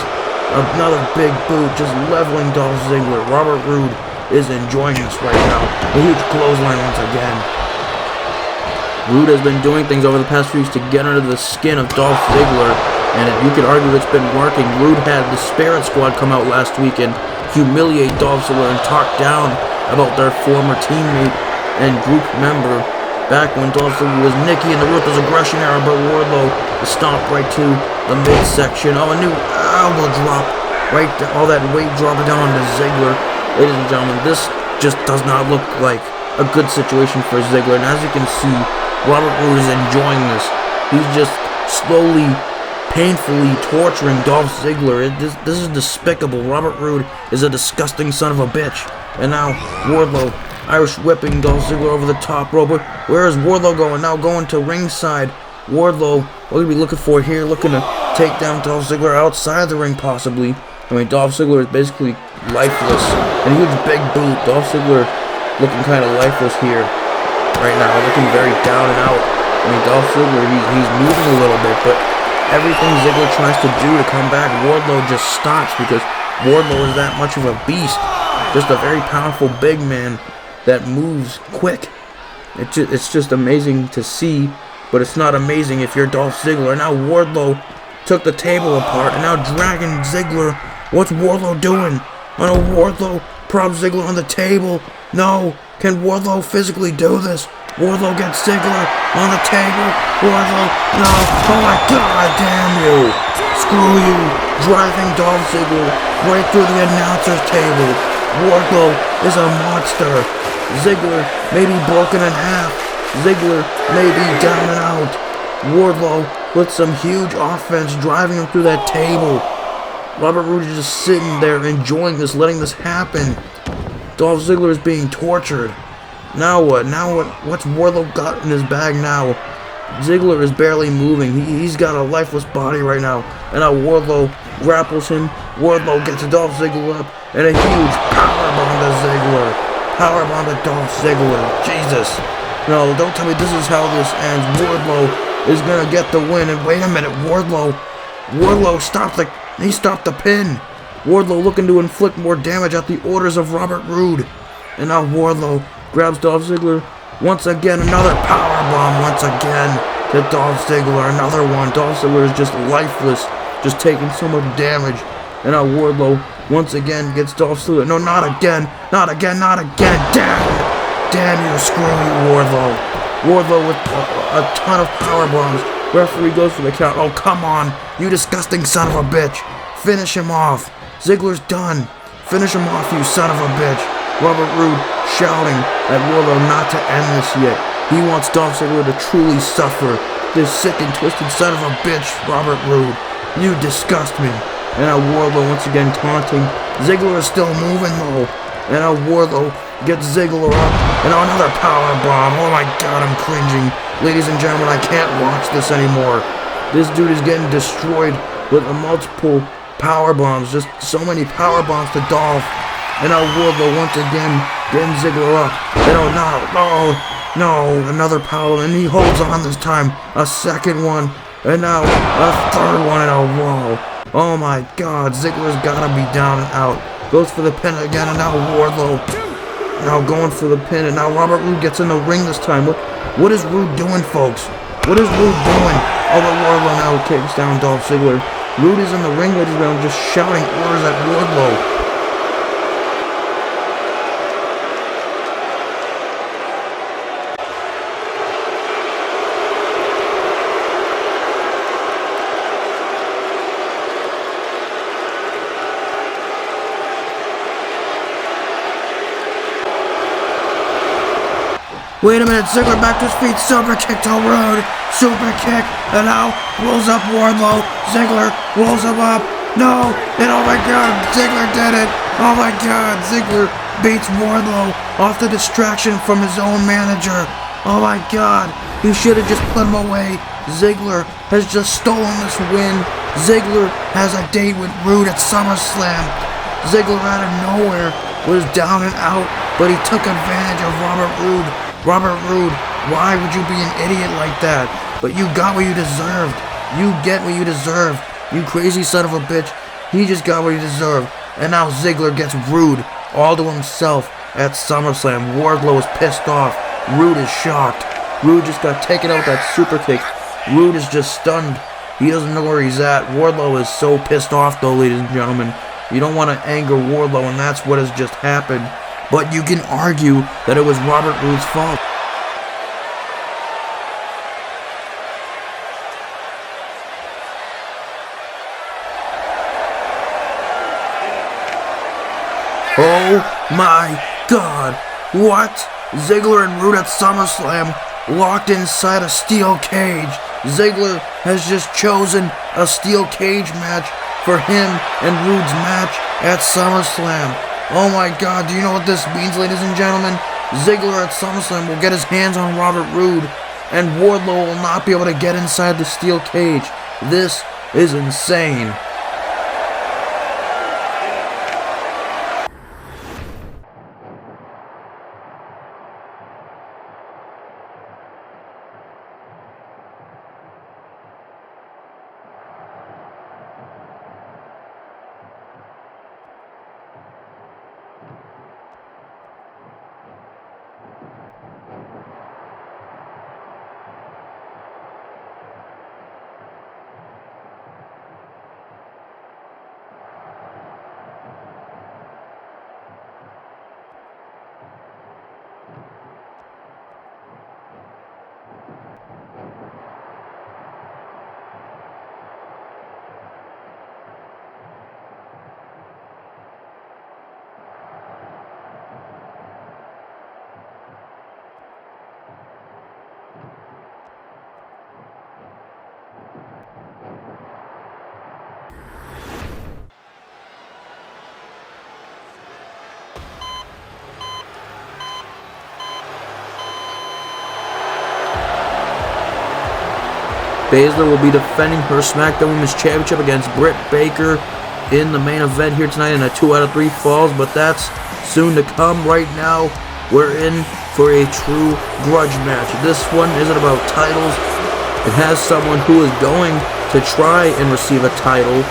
Another big boot, just leveling Dolph Ziggler. Robert Roode is enjoying this right now. A huge clothesline once again. Roode has been doing things over the past few weeks to get under the skin of Dolph Ziggler, and you could argue it's been working. Roode had the Spirit Squad come out last week and humiliate Dolph Ziggler and talk down about their former teammate and group member back when Dolph Ziggler was Nikki in the Ruthless Aggression era, but Wardlow stomped right to the midsection. Oh, a new elbow drop, right there, all that weight dropping down onto Ziggler. Ladies and gentlemen, this just does not look like a good situation for Ziggler, and as you can see, Robert Roode is enjoying this. He's just slowly, painfully torturing Dolph Ziggler. This is despicable. Robert Roode is a disgusting son of a bitch. And now Wardlow, Irish whipping Dolph Ziggler over the top rope. Where is Wardlow going? Now going to ringside. Wardlow, what are we looking for here? Looking to take down Dolph Ziggler outside the ring, possibly. I mean, Dolph Ziggler is basically lifeless. And a huge big boot. Dolph Ziggler looking kind of lifeless here right now. Looking very down and out. I mean, Dolph Ziggler, he's moving a little bit, but everything Ziggler tries to do to come back, Wardlow just stops because Wardlow is that much of a beast. Just a very powerful big man that moves quick. It's just amazing to see, but it's not amazing if you're Dolph Ziggler. Now Wardlow took the table apart and now dragging Ziggler. What's Wardlow doing? Oh, Wardlow props Ziggler on the table. No, can Wardlow physically do this? Wardlow gets Ziggler on the table. Wardlow, no, oh my god, damn you. Screw you, driving Dolph Ziggler right through the announcer's table. Wardlow is a monster. Ziggler may be broken in half. Ziggler may be down and out. Wardlow with some huge offense driving him through that table. Robert Roode is just sitting there enjoying this, letting this happen. Dolph Ziggler is being tortured. Now what? Now what? What's Wardlow got in his bag now? Ziggler is barely moving. He's got a lifeless body right now. And now Wardlow grapples him. Wardlow gets Dolph Ziggler up. And a huge powerbomb to Ziggler. Powerbomb to Dolph Ziggler. Jesus. No, don't tell me this is how this ends. Wardlow is going to get the win. And wait a minute. Wardlow stopped the pin. Wardlow looking to inflict more damage at the orders of Robert Roode. And now Wardlow grabs Dolph Ziggler. Once again, another powerbomb once again to Dolph Ziggler. Another one. Dolph Ziggler is just lifeless, just taking so much damage. And now Wardlow once again gets Dolph Ziggler. No, not again. Not again. Not again. Damn you. Screw you, Wardlow. Wardlow with a ton of powerbombs. Referee goes for the count. Oh, come on. You disgusting son of a bitch. Finish him off. Ziggler's done. Finish him off, you son of a bitch. Robert Roode shouting at Wardlow not to end this yet. He wants Dolph Ziggler to truly suffer. This sick and twisted son of a bitch, Robert Roode. You disgust me. And now Wardlow once again taunting. Ziggler is still moving though. And now Wardlow gets Ziggler up. And now another power bomb. Oh my god, I'm cringing. Ladies and gentlemen, I can't watch this anymore. This dude is getting destroyed with multiple power bombs. Just so many power bombs to Dolph. And now Wardlow once again getting Ziggler up. And no, another power, and he holds on this time. A second one, and now a third one in a row. Oh my god, Ziggler's gotta be down and out. Goes for the pin again, and now Wardlow now going for the pin, and now Robert Roode gets in the ring this time. What is Roode doing, folks? What is Roode doing? Oh, but Wardlow now takes down Dolph Ziggler. Roode is in the ring, ladies and gentlemen, just shouting orders at Wardlow. Wait a minute, Ziggler back to his feet, super kick to Roode, super kick, and now rolls up Wardlow, Ziggler rolls him up, no, and oh my god, Ziggler did it, oh my god, Ziggler beats Wardlow off the distraction from his own manager, oh my god, he should have just put him away. Ziggler has just stolen this win. Ziggler has a date with Roode at SummerSlam. Ziggler out of nowhere was down and out, but he took advantage of Robert Roode. Robert Roode, why would you be an idiot like that? But you got what you deserved. You get what you deserve. You crazy son of a bitch. He just got what he deserved. And now Ziggler gets Roode all to himself at SummerSlam. Wardlow is pissed off. Roode is shocked. Roode just got taken out with that super kick. Roode is just stunned. He doesn't know where he's at. Wardlow is so pissed off though, ladies and gentlemen. You don't want to anger Wardlow, and that's what has just happened. But you can argue that it was Robert Roode's fault. Oh my god. What? Ziggler and Roode at SummerSlam locked inside a steel cage. Ziggler has just chosen a steel cage match for him and Rude's match at SummerSlam. Oh my God, do you know what this means, ladies and gentlemen? Ziggler at SummerSlam will get his hands on Robert Roode, and Wardlow will not be able to get inside the steel cage. This is insane. Basler will be defending her Smackdown Women's Championship against Britt Baker in the main event here tonight in a 2 out of 3 falls, but that's soon to come. Right now, we're in for a true grudge match. This one isn't about titles. It has someone who is going to try and receive a title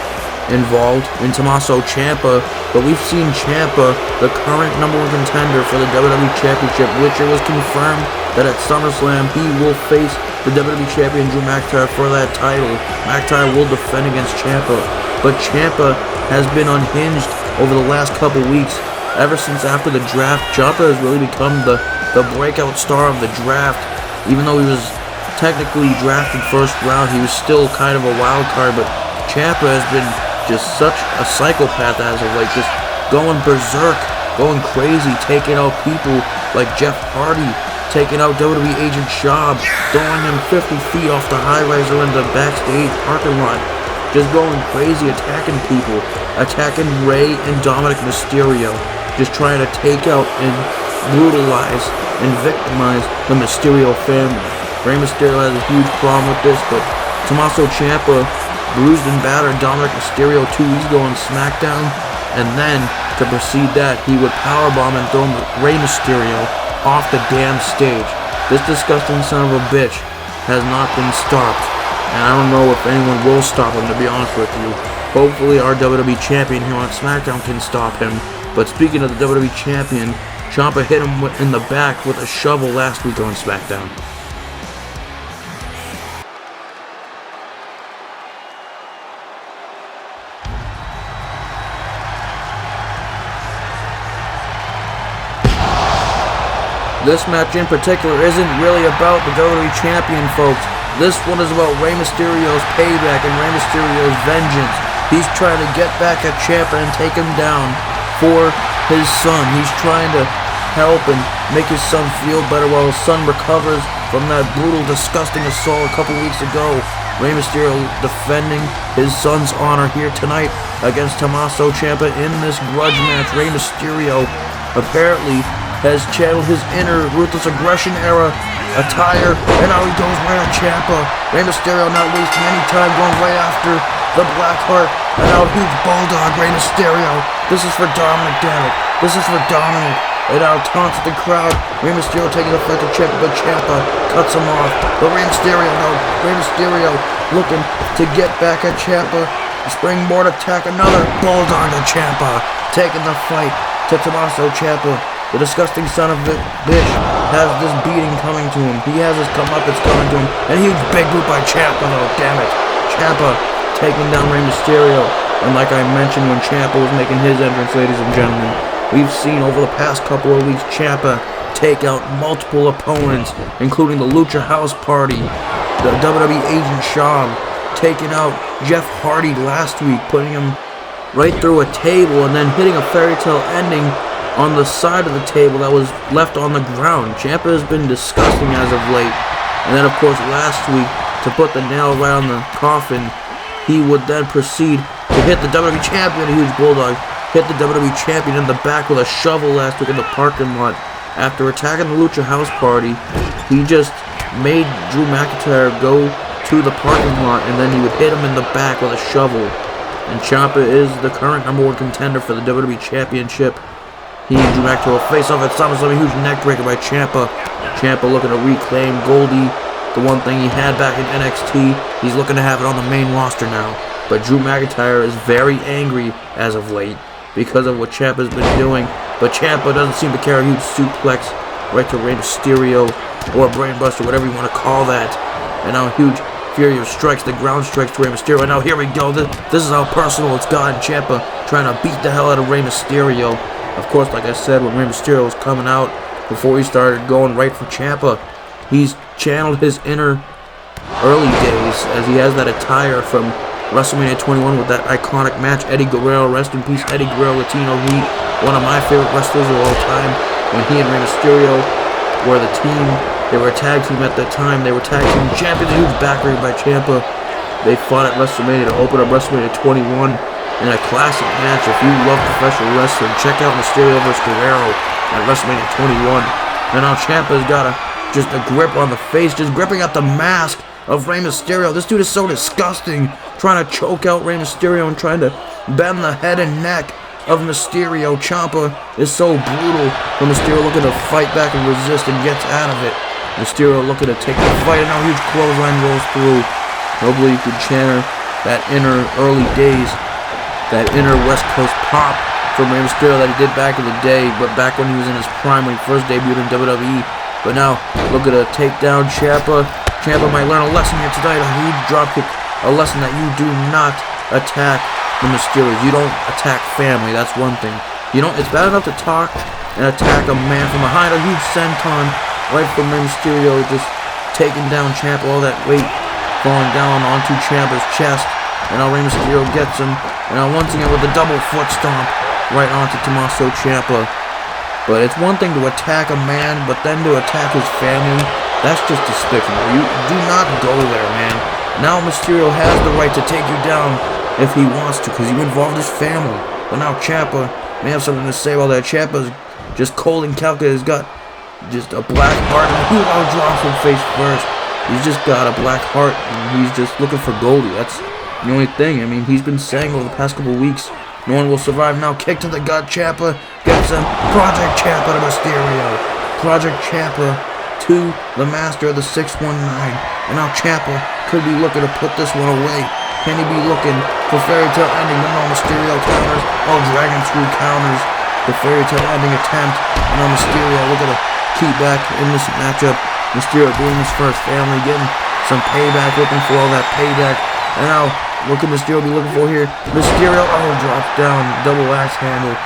involved in Tomasso Ciampa, but we've seen Champa, the current #1 contender for the WWE Championship, which it was confirmed that at SummerSlam he will face the WWE Champion Drew McIntyre for that title. McIntyre will defend against Ciampa, but Ciampa has been unhinged over the last couple weeks. Ever since after the draft, Ciampa has really become the breakout star of the draft. Even though he was technically drafted first round, he was still kind of a wild card, but Ciampa has been just such a psychopath as of late, just going berserk, going crazy, taking out people like Jeff Hardy, taking out WWE Agent Schaub, throwing him 50 feet off the high-riser in the backstage parking lot, just going crazy, attacking people, attacking Rey and Dominic Mysterio, just trying to take out and brutalize and victimize the Mysterio family. Rey Mysterio has a huge problem with this, but Tomasso Ciampa bruised and battered Dominic Mysterio 2 weeks ago on Smackdown, and then to precede that, he would powerbomb and throw Rey Mysterio off the damn stage. This disgusting son of a bitch has not been stopped, and I don't know if anyone will stop him, to be honest with you. Hopefully our WWE Champion here on SmackDown can stop him. But speaking of the WWE Champion, Ciampa hit him in the back with a shovel last week on SmackDown. This match in particular isn't really about the WWE Champion, folks. This one is about Rey Mysterio's payback and Rey Mysterio's vengeance. He's trying to get back at Ciampa and take him down for his son. He's trying to help and make his son feel better while his son recovers from that brutal, disgusting assault a couple weeks ago. Rey Mysterio defending his son's honor here tonight against Tomasso Ciampa in this grudge match. Rey Mysterio apparently has channeled his inner Ruthless Aggression era attire, and now he goes right at Ciampa. Rey Mysterio not wasting any time, going right after the Blackheart, and now huge bulldog Rey Mysterio. This is for Dominic, damn it. This is for Dominic. And now taunts at the crowd. Rey Mysterio taking the fight to Ciampa, but Ciampa cuts him off. But Rey Mysterio looking to get back at Ciampa. Springboard attack, another bulldog to Ciampa, taking the fight to Tomasso Ciampa. The disgusting son of a bitch has this beating coming to him. He has his comeuppance coming to him. And a huge big boot by Ciampa, though, damn it. Ciampa taking down Rey Mysterio. And like I mentioned when Ciampa was making his entrance, ladies and gentlemen, we've seen over the past couple of weeks Ciampa take out multiple opponents, including the Lucha House Party, the WWE Agent Schaub, taking out Jeff Hardy last week, putting him right through a table and then hitting a fairy tale ending on the side of the table that was left on the ground. Ciampa has been disgusting as of late. And then, of course, last week, to put the nail right on the coffin, he would then proceed to hit the WWE Champion, a huge bulldog, hit the WWE Champion in the back with a shovel last week in the parking lot. After attacking the Lucha House Party, he just made Drew McIntyre go to the parking lot, and then he would hit him in the back with a shovel. And Ciampa is the current #1 contender for the WWE Championship. He and Drew McIntyre will face off at SummerSlam, a huge neckbreaker by Ciampa. Ciampa looking to reclaim Goldie, the one thing he had back in NXT. He's looking to have it on the main roster now. But Drew McIntyre is very angry as of late because of what Ciampa's been doing. But Ciampa doesn't seem to care. A huge suplex right to Rey Mysterio, or Brainbuster, whatever you want to call that. And now a huge Fury of strikes, the ground strikes to Rey Mysterio. And now here we go. This is how personal it's gotten. Ciampa trying to beat the hell out of Rey Mysterio. Of course, like I said, when Rey Mysterio was coming out, before he started going right for Ciampa, he's channeled his inner early days, as he has that attire from WrestleMania 21 with that iconic match. Eddie Guerrero, rest in peace, Eddie Guerrero, Latino Heat, one of my favorite wrestlers of all time. When he and Rey Mysterio were the team, they were a tag team at that time. They were tag team champions, a huge backbreaker by Ciampa. They fought at WrestleMania to open up WrestleMania 21 in a classic match. If you love professional wrestling, check out Mysterio vs. Guerrero at WrestleMania 21. And now Ciampa's got just a grip on the face, just gripping at the mask of Rey Mysterio. This dude is so disgusting, trying to choke out Rey Mysterio and trying to bend the head and neck of Mysterio. Ciampa is so brutal, but Mysterio looking to fight back and resist and gets out of it. Mysterio looking to take the fight, and now a huge clothesline rolls through. Hopefully you can channel that inner early days, that inner West Coast pop from Rey Mysterio that he did back in the day, but back when he was in his prime, when he first debuted in WWE. But now, look at a takedown. Ciampa might learn a lesson here tonight, a huge dropkick, a lesson that you do not attack the Mysterios. You don't attack family, that's one thing. You don't. It's bad enough to talk and attack a man from behind, a huge senton right from Rey Mysterio, just taking down Ciampa, all that weight falling down onto Ciampa's chest. And now Rey Mysterio gets him, and now once again with a double foot stomp right onto Tomasso Ciampa. But it's one thing to attack a man, but then to attack his family, that's just despicable. You do not go there, man. Now Mysterio has the right to take you down if he wants to, because you involved his family. But now Ciampa may have something to say about that. Ciampa's just cold and calculated. He's got just a black heart, and who drops him face first. He's just got a black heart, and he's just looking for Goldie. That's the only thing. I mean, he's been saying over the past couple of weeks, no one will survive. Now kick to the gut. Ciampa gets him. Project Ciampa to Mysterio. Project Ciampa to the master of the 619. And now Ciampa could be looking to put this one away. Can he be looking for fairy tale ending? No, Mysterio counters. Oh, dragon screw counters. The fairy tale ending attempt. And now Mysterio looking to keep back in this matchup. Mysterio doing this for his family, getting some payback, looking for all that payback. And now, what could Mysterio be looking for here? Mysterio, drops down, double axe handle.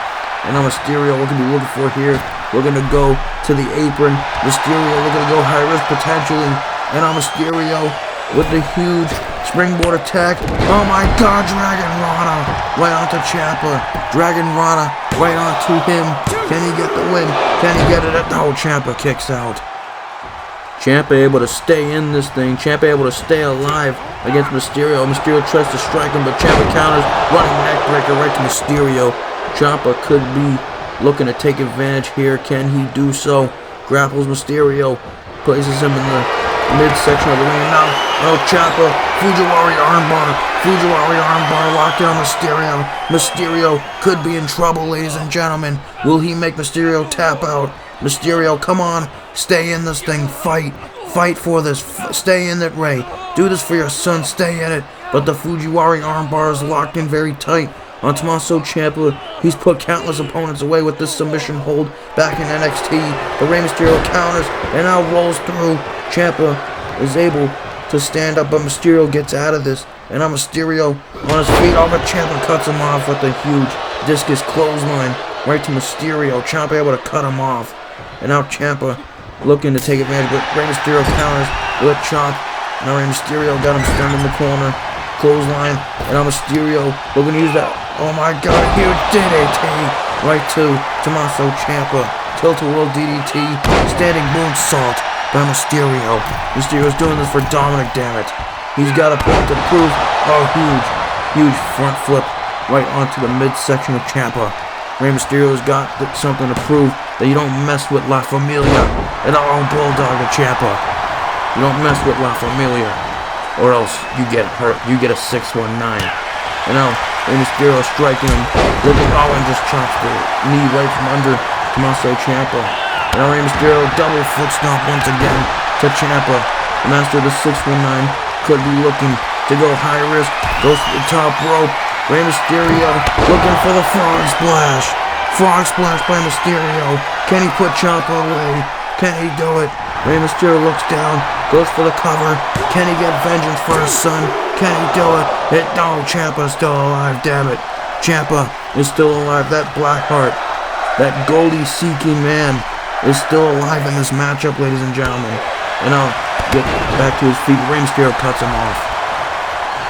And now Mysterio, what could he be looking for here? Looking to go to the apron. Mysterio looking to go high risk potentially. And now Mysterio with the huge springboard attack. Oh my God, Dragon Rana right onto Ciampa. Dragon Rana right onto him. Can he get the win? Can he get it? Oh, Ciampa kicks out. Ciampa able to stay in this thing. Ciampa able to stay alive against Mysterio. Mysterio tries to strike him, but Ciampa counters. Running neckbreaker right to Mysterio. Ciampa could be looking to take advantage here. Can he do so? Grapples Mysterio. Places him in the midsection of the ring. Now, oh, Ciampa. Fujiwara armbar. Fujiwara armbar. Lockdown Mysterio. Mysterio could be in trouble, ladies and gentlemen. Will he make Mysterio tap out? Mysterio, come on. Stay in this thing. Fight. Fight for this. Stay in it, Rey. Do this for your son. Stay in it. But the Fujiwara armbar is locked in very tight on Tomasso Ciampa. He's put countless opponents away with this submission hold back in NXT. The Rey Mysterio counters and now rolls through. Ciampa is able to stand up, but Mysterio gets out of this. And now Mysterio on his feet. Oh, but Ciampa cuts him off with a huge discus clothesline right to Mysterio. Ciampa able to cut him off. And now Ciampa looking to take advantage, but Rey Mysterio counters with a chop. Now Rey Mysterio got him stunned in the corner. Clothesline. And now Mysterio looking to use that. Oh my God, huge DDT right to Tomasso Ciampa. Tilt-a-whirl DDT. Standing moonsault. by Mysterio. Mysterio's doing this for Dominic, damn it. He's got a point to prove. Oh, huge front flip right onto the midsection of Ciampa. Rey Mysterio's got something to prove, that you don't mess with La Familia. And bulldog to Ciampa. You don't mess with La Familia, or else you get hurt. You get a 619. And now Rey Mysterio striking him. Look at and just chops the knee right from under Tomasso Ciampa. And now Rey Mysterio double foot stomp once again to Ciampa. The master of the 619 could be looking to go high risk. Goes to the top rope. Rey Mysterio looking for the frog splash. Frog splash by Mysterio. Can he put Ciampa away? Can he do it? Rey Mysterio looks down, goes for the cover. Can he get vengeance for his son? Can he do it? Ciampa's still alive, damn it. Ciampa is still alive. That Blackheart, that goldie-seeking man, is still alive in this matchup, ladies and gentlemen. And I'll get back to his feet. Rey Mysterio cuts him off.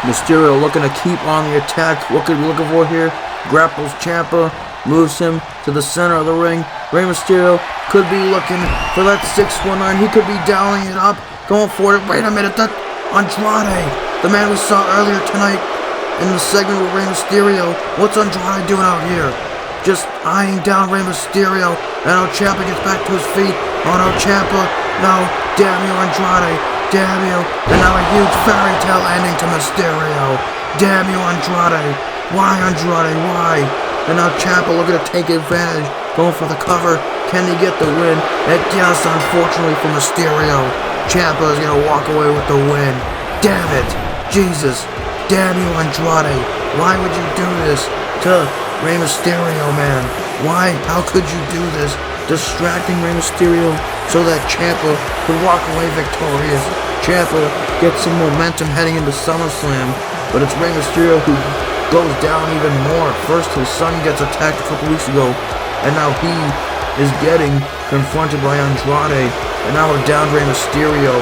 Mysterio looking to keep on the attack. What could we looking for here? Grapples Ciampa, moves him to the center of the ring. Rey Mysterio could be looking for that 619. He could be dialing it up, going for it. Wait a minute, that Andrade, the man we saw earlier tonight in the segment with Rey Mysterio. What's Andrade doing out here? Just eyeing down Rey Mysterio. And now Ciampa gets back to his feet. Oh no, Ciampa. No, damn you, Andrade. Damn you. And now a huge fairy tale ending to Mysterio. Damn you, Andrade. Why, Andrade? Why? And now Ciampa looking to take advantage. Going for the cover. Can he get the win? And yes, unfortunately for Mysterio, Ciampa is going to walk away with the win. Damn it. Jesus. Damn you, Andrade. Why would you do this to Rey Mysterio, man? Why? How could you do this? Distracting Rey Mysterio so that Ciampa could walk away victorious. Ciampa gets some momentum heading into SummerSlam, but it's Rey Mysterio who goes down even more. First, his son gets attacked a couple weeks ago, and now he is getting confronted by Andrade, and now we're down Rey Mysterio,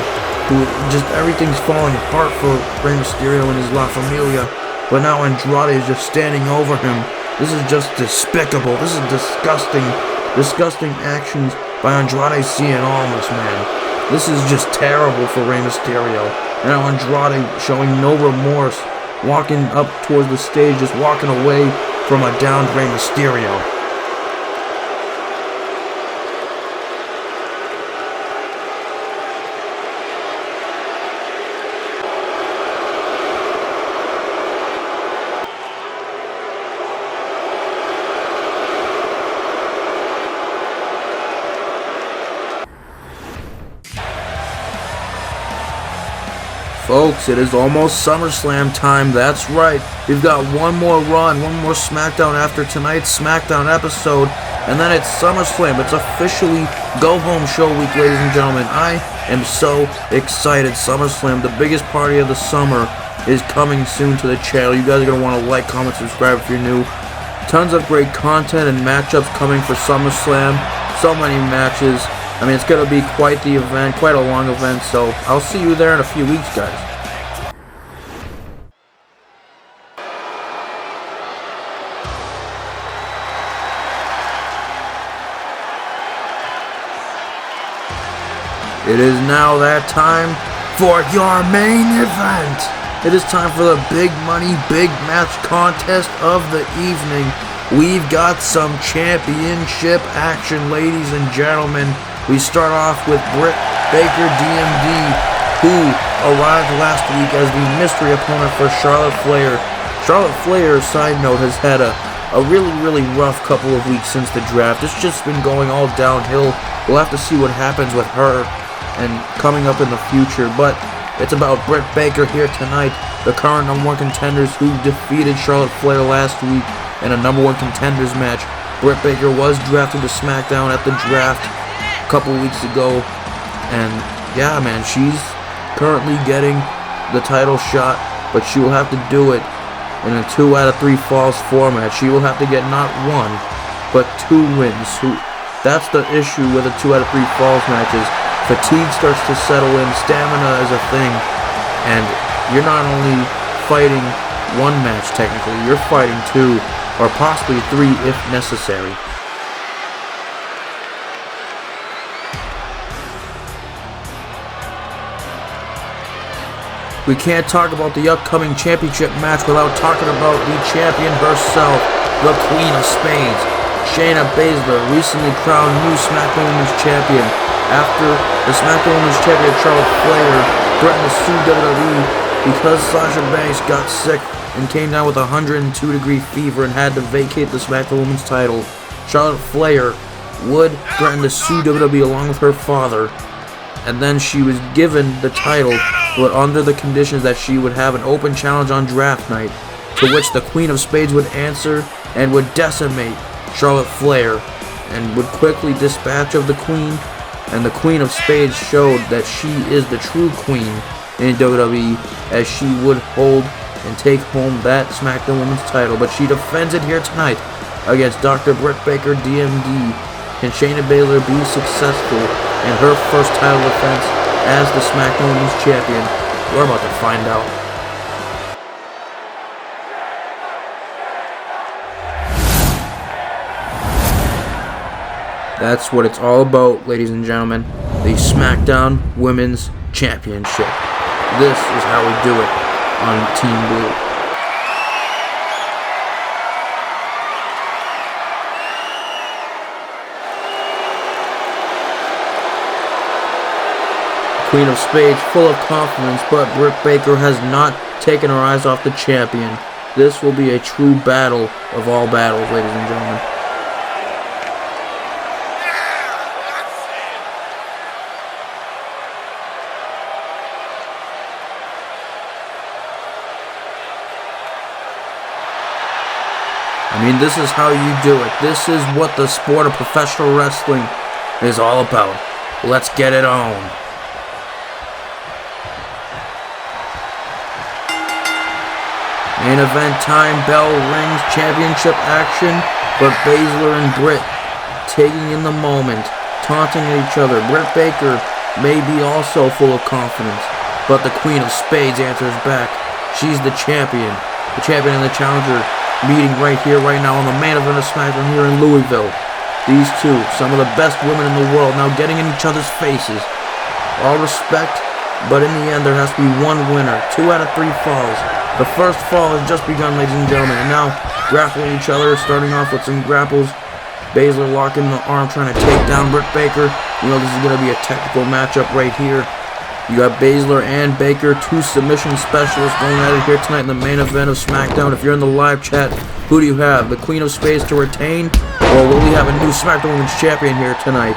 who just everything's falling apart for Rey Mysterio and his La Familia, but now Andrade is just standing over him. This is just despicable. This is disgusting actions by Andrade Cien Almas, man. This is just terrible for Rey Mysterio. And now Andrade showing no remorse, walking up towards the stage, just walking away from a downed Rey Mysterio. Folks, it is almost SummerSlam time. That's right. We've got one more run, one more Smackdown after tonight's Smackdown episode, and then it's SummerSlam. It's officially go-home show week, ladies and gentlemen. I am so excited. SummerSlam, the biggest party of the summer, is coming soon to the channel. You guys are going to want to like, comment, subscribe if you're new. Tons of great content and matchups coming for SummerSlam. So many matches. I mean, it's going to be quite the event, quite a long event, so I'll see you there in a few weeks, guys. It is now that time for your main event. It is time for the big money, big match contest of the evening. We've got some championship action, ladies and gentlemen. We start off with Britt Baker, DMD, who arrived last week as the mystery opponent for Charlotte Flair. Charlotte Flair, side note, has had a really rough couple of weeks since the draft. It's just been going all downhill. We'll have to see what happens with her and coming up in the future. But it's about Britt Baker here tonight, the current #1 contenders who defeated Charlotte Flair last week in a #1 contenders match. Britt Baker was drafted to SmackDown at the draft couple weeks ago, and yeah, man, she's currently getting the title shot, but she will have to do it in a 2 out of 3 falls format. She will have to get not 1 but 2 wins. That's the issue with a 2 out of 3 falls matches. Fatigue starts to settle in, stamina is a thing, and you're not only fighting 1 match technically, you're fighting 2 or possibly 3 if necessary. we can't talk about the upcoming championship match without talking about the champion herself, the Queen of Spades. Shayna Baszler recently crowned new SmackDown Women's Champion after the SmackDown Women's Champion Charlotte Flair threatened to sue WWE because Sasha Banks got sick and came down with a 102-degree fever and had to vacate the SmackDown Women's title. Charlotte Flair would threaten to sue WWE along with her father, and then she was given the title, but under the conditions that she would have an open challenge on draft night, to which the Queen of Spades would answer and would decimate Charlotte Flair and would quickly dispatch of the Queen, and the Queen of Spades showed that she is the true queen in WWE, as she would hold and take home that SmackDown Women's title, but she defends it here tonight against Dr. Britt Baker, DMD. Can Shayna Baszler be successful in her first title defense as the SmackDown Women's Champion? We're about to find out. That's what it's all about, ladies and gentlemen. The SmackDown Women's Championship. This is how we do it on Team Blue. Queen of Spades full of confidence, but Britt Baker has not taken her eyes off the champion. This will be a true battle of all battles, ladies and gentlemen. I mean, this is how you do it. This is what the sport of professional wrestling is all about. Let's get it on. Main event time, bell rings, championship action, but Basler and Britt taking in the moment, taunting at each other. Britt Baker may be also full of confidence, but the Queen of Spades answers back. She's the champion and the challenger, meeting right here, right now on the main event of SmackDown here in Louisville. These two, some of the best women in the world, now getting in each other's faces. All respect, but in the end there has to be one winner. 2 out of 3 falls. The first fall has just begun, ladies and gentlemen, and now grappling each other, starting off with some grapples. Basler locking the arm, trying to take down Britt Baker. You know this is going to be a technical matchup right here. You got Basler and Baker, 2 submission specialists going at it here tonight in the main event of SmackDown. If you're in the live chat, who do you have? The Queen of Spades to retain, or will we have a new SmackDown Women's Champion here tonight?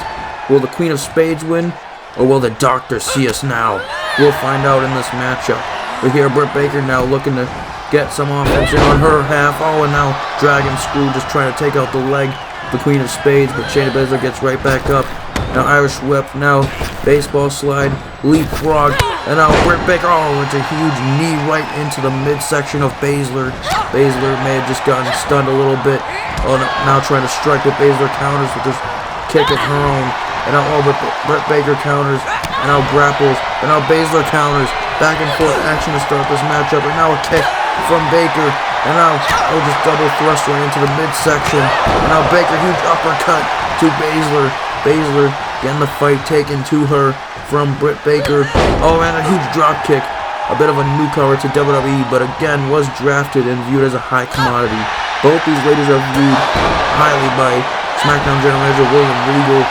Will the Queen of Spades win, or will the Doctor see us now? We'll find out in this matchup. We hear Britt Baker now looking to get some offense in on her half. Oh, and now Dragon Screw just trying to take out the leg of the Queen of Spades, but Shayna Baszler gets right back up. Now Irish Whip, now baseball slide, leapfrog, and now Britt Baker, oh, it's a huge knee right into the midsection of Basler. Basler may have just gotten stunned a little bit. Oh, now trying to strike, but Basler counters with this kick of her own. And now Britt Baker counters, and now grapples, and now Basler counters. Back and forth action to start this matchup, and now a kick from Baker, and now just double thrust right into the midsection, and now Baker, huge uppercut to Basler. Basler getting the fight taken to her from Britt Baker. Oh, and a huge drop kick, a bit of a newcomer to WWE, but again was drafted and viewed as a high commodity. Both these ladies are viewed highly by SmackDown General Manager William Regal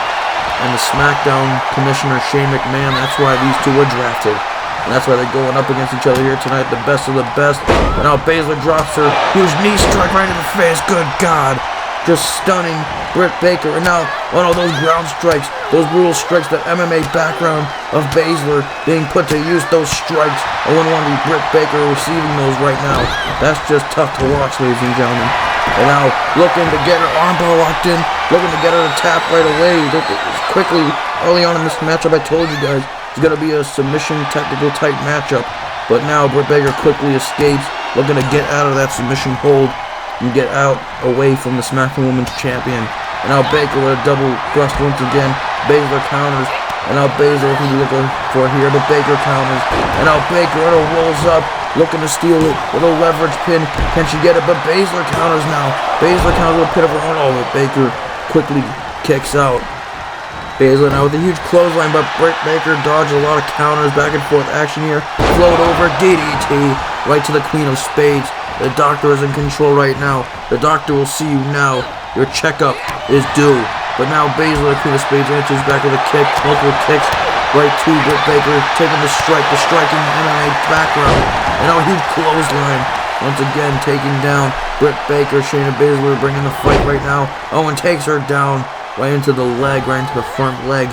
and the SmackDown Commissioner Shane McMahon. That's why these two were drafted. And that's why they're going up against each other here tonight, the best of the best. And now Basler drops her, huge knee strike right in the face, good God. Just stunning Britt Baker. And now one of those ground strikes, those brutal strikes, the MMA background of Basler being put to use, those strikes. I wouldn't want to be Britt Baker receiving those right now. That's just tough to watch, ladies and gentlemen. And now looking to get her armbar locked in, looking to get her to tap right away. Quickly, early on in this matchup, I told you guys, it's going to be a submission technical type matchup. But now Britt Baker quickly escapes, looking to get out of that submission hold and get out away from the SmackDown Women's Champion. And now Baker with a double thrust once again. Basler counters. And now Basler who we're looking for here, but Baker counters. And now Baker rolls up, looking to steal it with a leverage pin. Can she get it? But Basler counters now. Basler counters with a pit of her own. Oh, but Baker quickly kicks out. Basler now with a huge clothesline, but Britt Baker dodged a lot of counters, back and forth action here. Float over, DDT, right to the Queen of Spades. The doctor is in control right now. The doctor will see you now. Your checkup is due. But now Basler, the Queen of Spades, answers back with a kick, multiple kicks, right to Britt Baker, taking the striking MMA background. And now a huge clothesline. Once again, taking down Britt Baker. Shayna Baszler bringing the fight right now. Owen takes her down. Right into the leg, right into the front leg.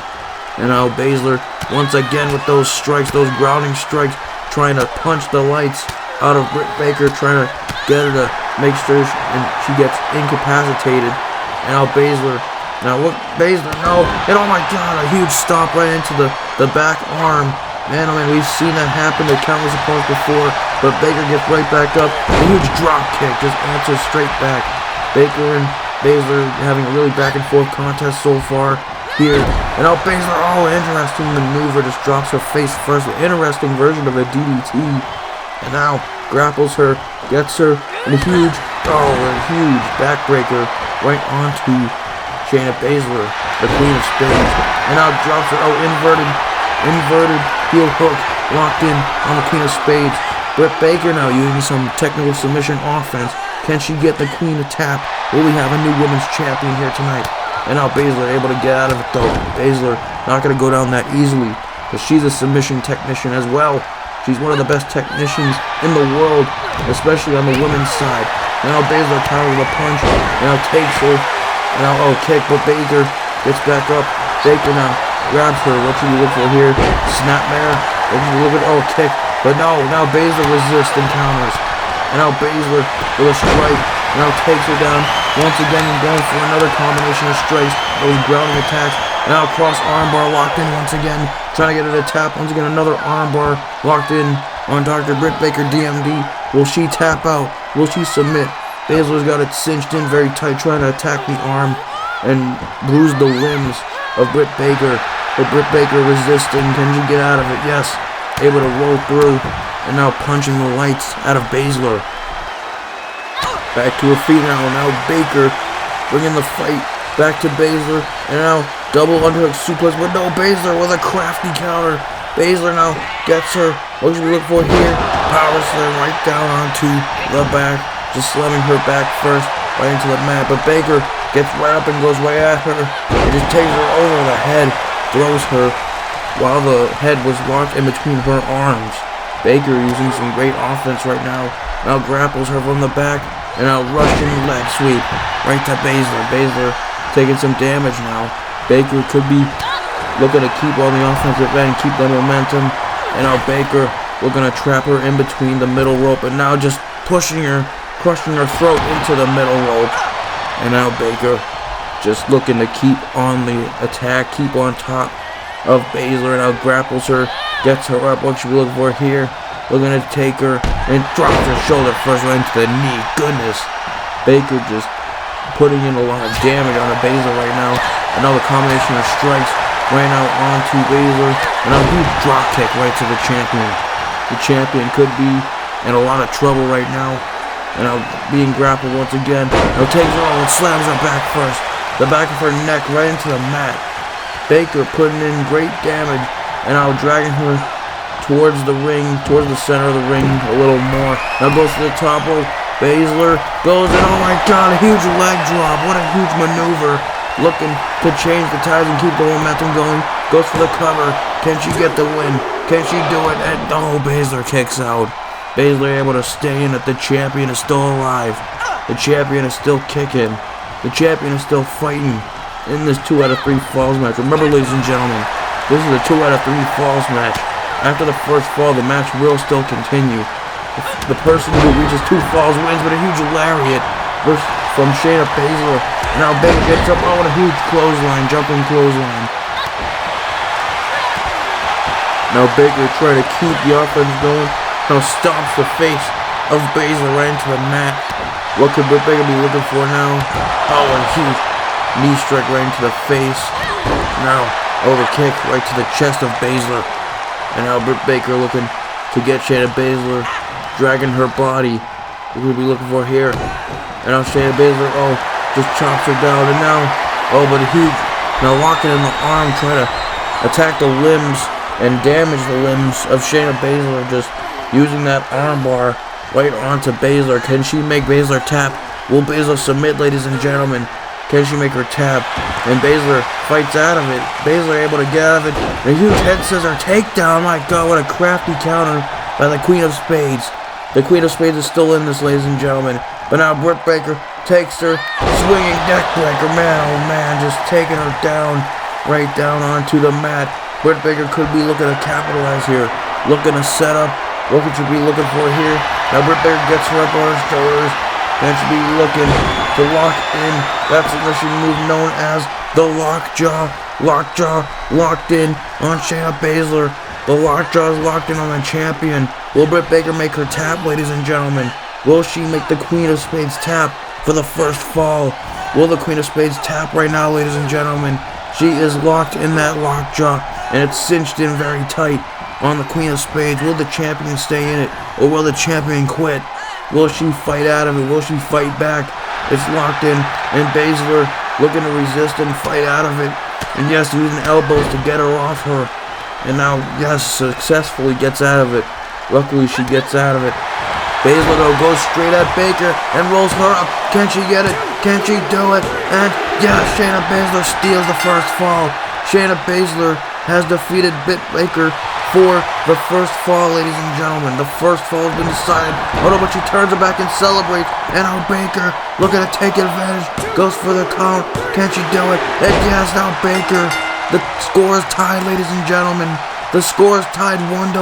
And now Basler, once again with those strikes, those grounding strikes, trying to punch the lights out of Britt Baker, trying to get her to make sure she gets incapacitated. And now Basler, no, and oh my god, a huge stop right into the back arm. Man, oh man, we've seen that happen to countless opponents before, but Baker gets right back up. A huge drop kick, just answers straight back. Baker and Basler having a really back and forth contest so far here. And now Basler, interesting maneuver, just drops her face first. An interesting version of a DDT. And now grapples her, gets her, and a huge backbreaker right onto Shayna Baszler, the Queen of Spades. And now drops her, inverted heel hook, locked in on the Queen of Spades. Britt Baker now using some technical submission offense. Can she get the Queen to tap? Will we have a new women's champion here tonight? And now Basler able to get out of it though. Basler not going to go down that easily, because she's a submission technician as well. She's one of the best technicians in the world, especially on the women's side. Now Basler counters the punch, and now takes her. And now, kick, but Baker gets back up. Baker now grabs her. What should we look for here? Snapmare. What should we look at? Kick. But no, now Basler resists and counters. And now Basler with a strike. Now takes her down. Once again going for another combination of strikes. Those grounding attacks. Now cross armbar locked in once again. Trying to get her to tap. Once again another armbar locked in on Dr. Britt Baker DMD. Will she tap out? Will she submit? Basler's got it cinched in very tight, trying to attack the arm and bruise the limbs of Britt Baker. But Britt Baker resisting. Can she get out of it? Yes. Able to roll through. And now punching the lights out of Basler. Back to her feet now. Now Baker bringing the fight back to Basler. And now double underhook suplex. But no, Basler with a crafty counter. Basler now gets her. What should we look for here? Power slam right down onto the back. Just slamming her back first, right into the mat. But Baker gets right up and goes right at her. And just takes her over the head. Throws her while the head was locked in between her arms. Baker using some great offense right now. Now grapples her from the back. And now rushing leg sweep right to Basler. Basler taking some damage now. Baker could be looking to keep on the offensive end, keep the momentum. And now Baker looking to trap her in between the middle rope. And now just pushing her, crushing her throat into the middle rope. And now Baker just looking to keep on the attack, keep on top of Basler. Now grapples her, gets her up. What should we look for here? Looking to take her and drops her shoulder first right into the knee. Goodness. Baker just putting in a lot of damage on Basler right now. Another combination of strikes right now onto Basler. And a huge drop kick right to the champion. The champion could be in a lot of trouble right now. And now being grappled once again. Now takes her on and slams her back first. The back of her neck right into the mat. Baker putting in great damage. And now dragging her towards the ring, towards the center of the ring a little more. Now goes to the top rope. Basler goes in. Oh my god, a huge leg drop. What a huge maneuver. Looking to change the tides and keep the momentum going. Goes for the cover. Can she get the win? Can she do it? And Basler kicks out. Basler able to stay in it. The champion is still alive. The champion is still kicking. The champion is still fighting in this 2 out of 3 falls match. Remember, ladies and gentlemen, this is a 2 out of 3 falls match. After the first fall, the match will still continue. The person who reaches 2 falls wins with a huge lariat from Shayna Baszler. Now Baker gets up on a huge clothesline, jumping clothesline. Now Baker trying to keep the offense going. Now stomps the face of Baszler right into the mat. What could Britt Baker be looking for now? A huge knee strike right into the face. Now overkick right to the chest of Baszler. And now Britt Baker looking to get Shayna Baszler, dragging her body. What could we be looking for here? And now Shayna Baszler, just chops her down. And now, but a huge Now locking in the arm, try to attack the limbs and damage the limbs of Shayna Baszler, just using that arm bar right onto Basler. Can she make Basler tap? Will Basler submit, ladies and gentlemen? Can she make her tap? And Basler fights out of it. Basler able to get out of it. A huge head scissor takedown. My God, what a crafty counter by the Queen of Spades. The Queen of Spades is still in this, ladies and gentlemen. But now Britt Baker takes her, swinging neck breaker. Man, oh man, just taking her down, right down onto the mat. Britt Baker could be looking to capitalize here. Looking to set up. What could you be looking for here? Now Britt Baker gets her up on her shoulders. And should be looking to lock in that submission move known as the lockjaw. Lockjaw locked in on Shayna Baszler. The lockjaw is locked in on the champion. Will Britt Baker make her tap, ladies and gentlemen? Will she make the Queen of Spades tap for the first fall? Will the Queen of Spades tap right now, ladies and gentlemen? She is locked in that lockjaw, and it's cinched in very tight on the Queen of Spades. Will the champion stay in it, or will the champion quit? Will she fight out of it? Will she fight back? It's locked in, and Basler looking to resist and fight out of it. And yes, using elbows to get her off her. And now, yes, successfully gets out of it. Luckily, she gets out of it. Basler, though, goes straight at Baker and rolls her up. Can she get it? Can she do it? And yes, Shayna Baszler steals the first fall. Shayna Baszler has defeated Britt Baker for the first fall, ladies and gentlemen. The first fall has been decided. Oh no, but she turns it back and celebrates. And now Baker looking to take advantage. Goes for the count. Can she do it? And yes, now Baker. The score is tied, ladies and gentlemen. The score is tied 1-1.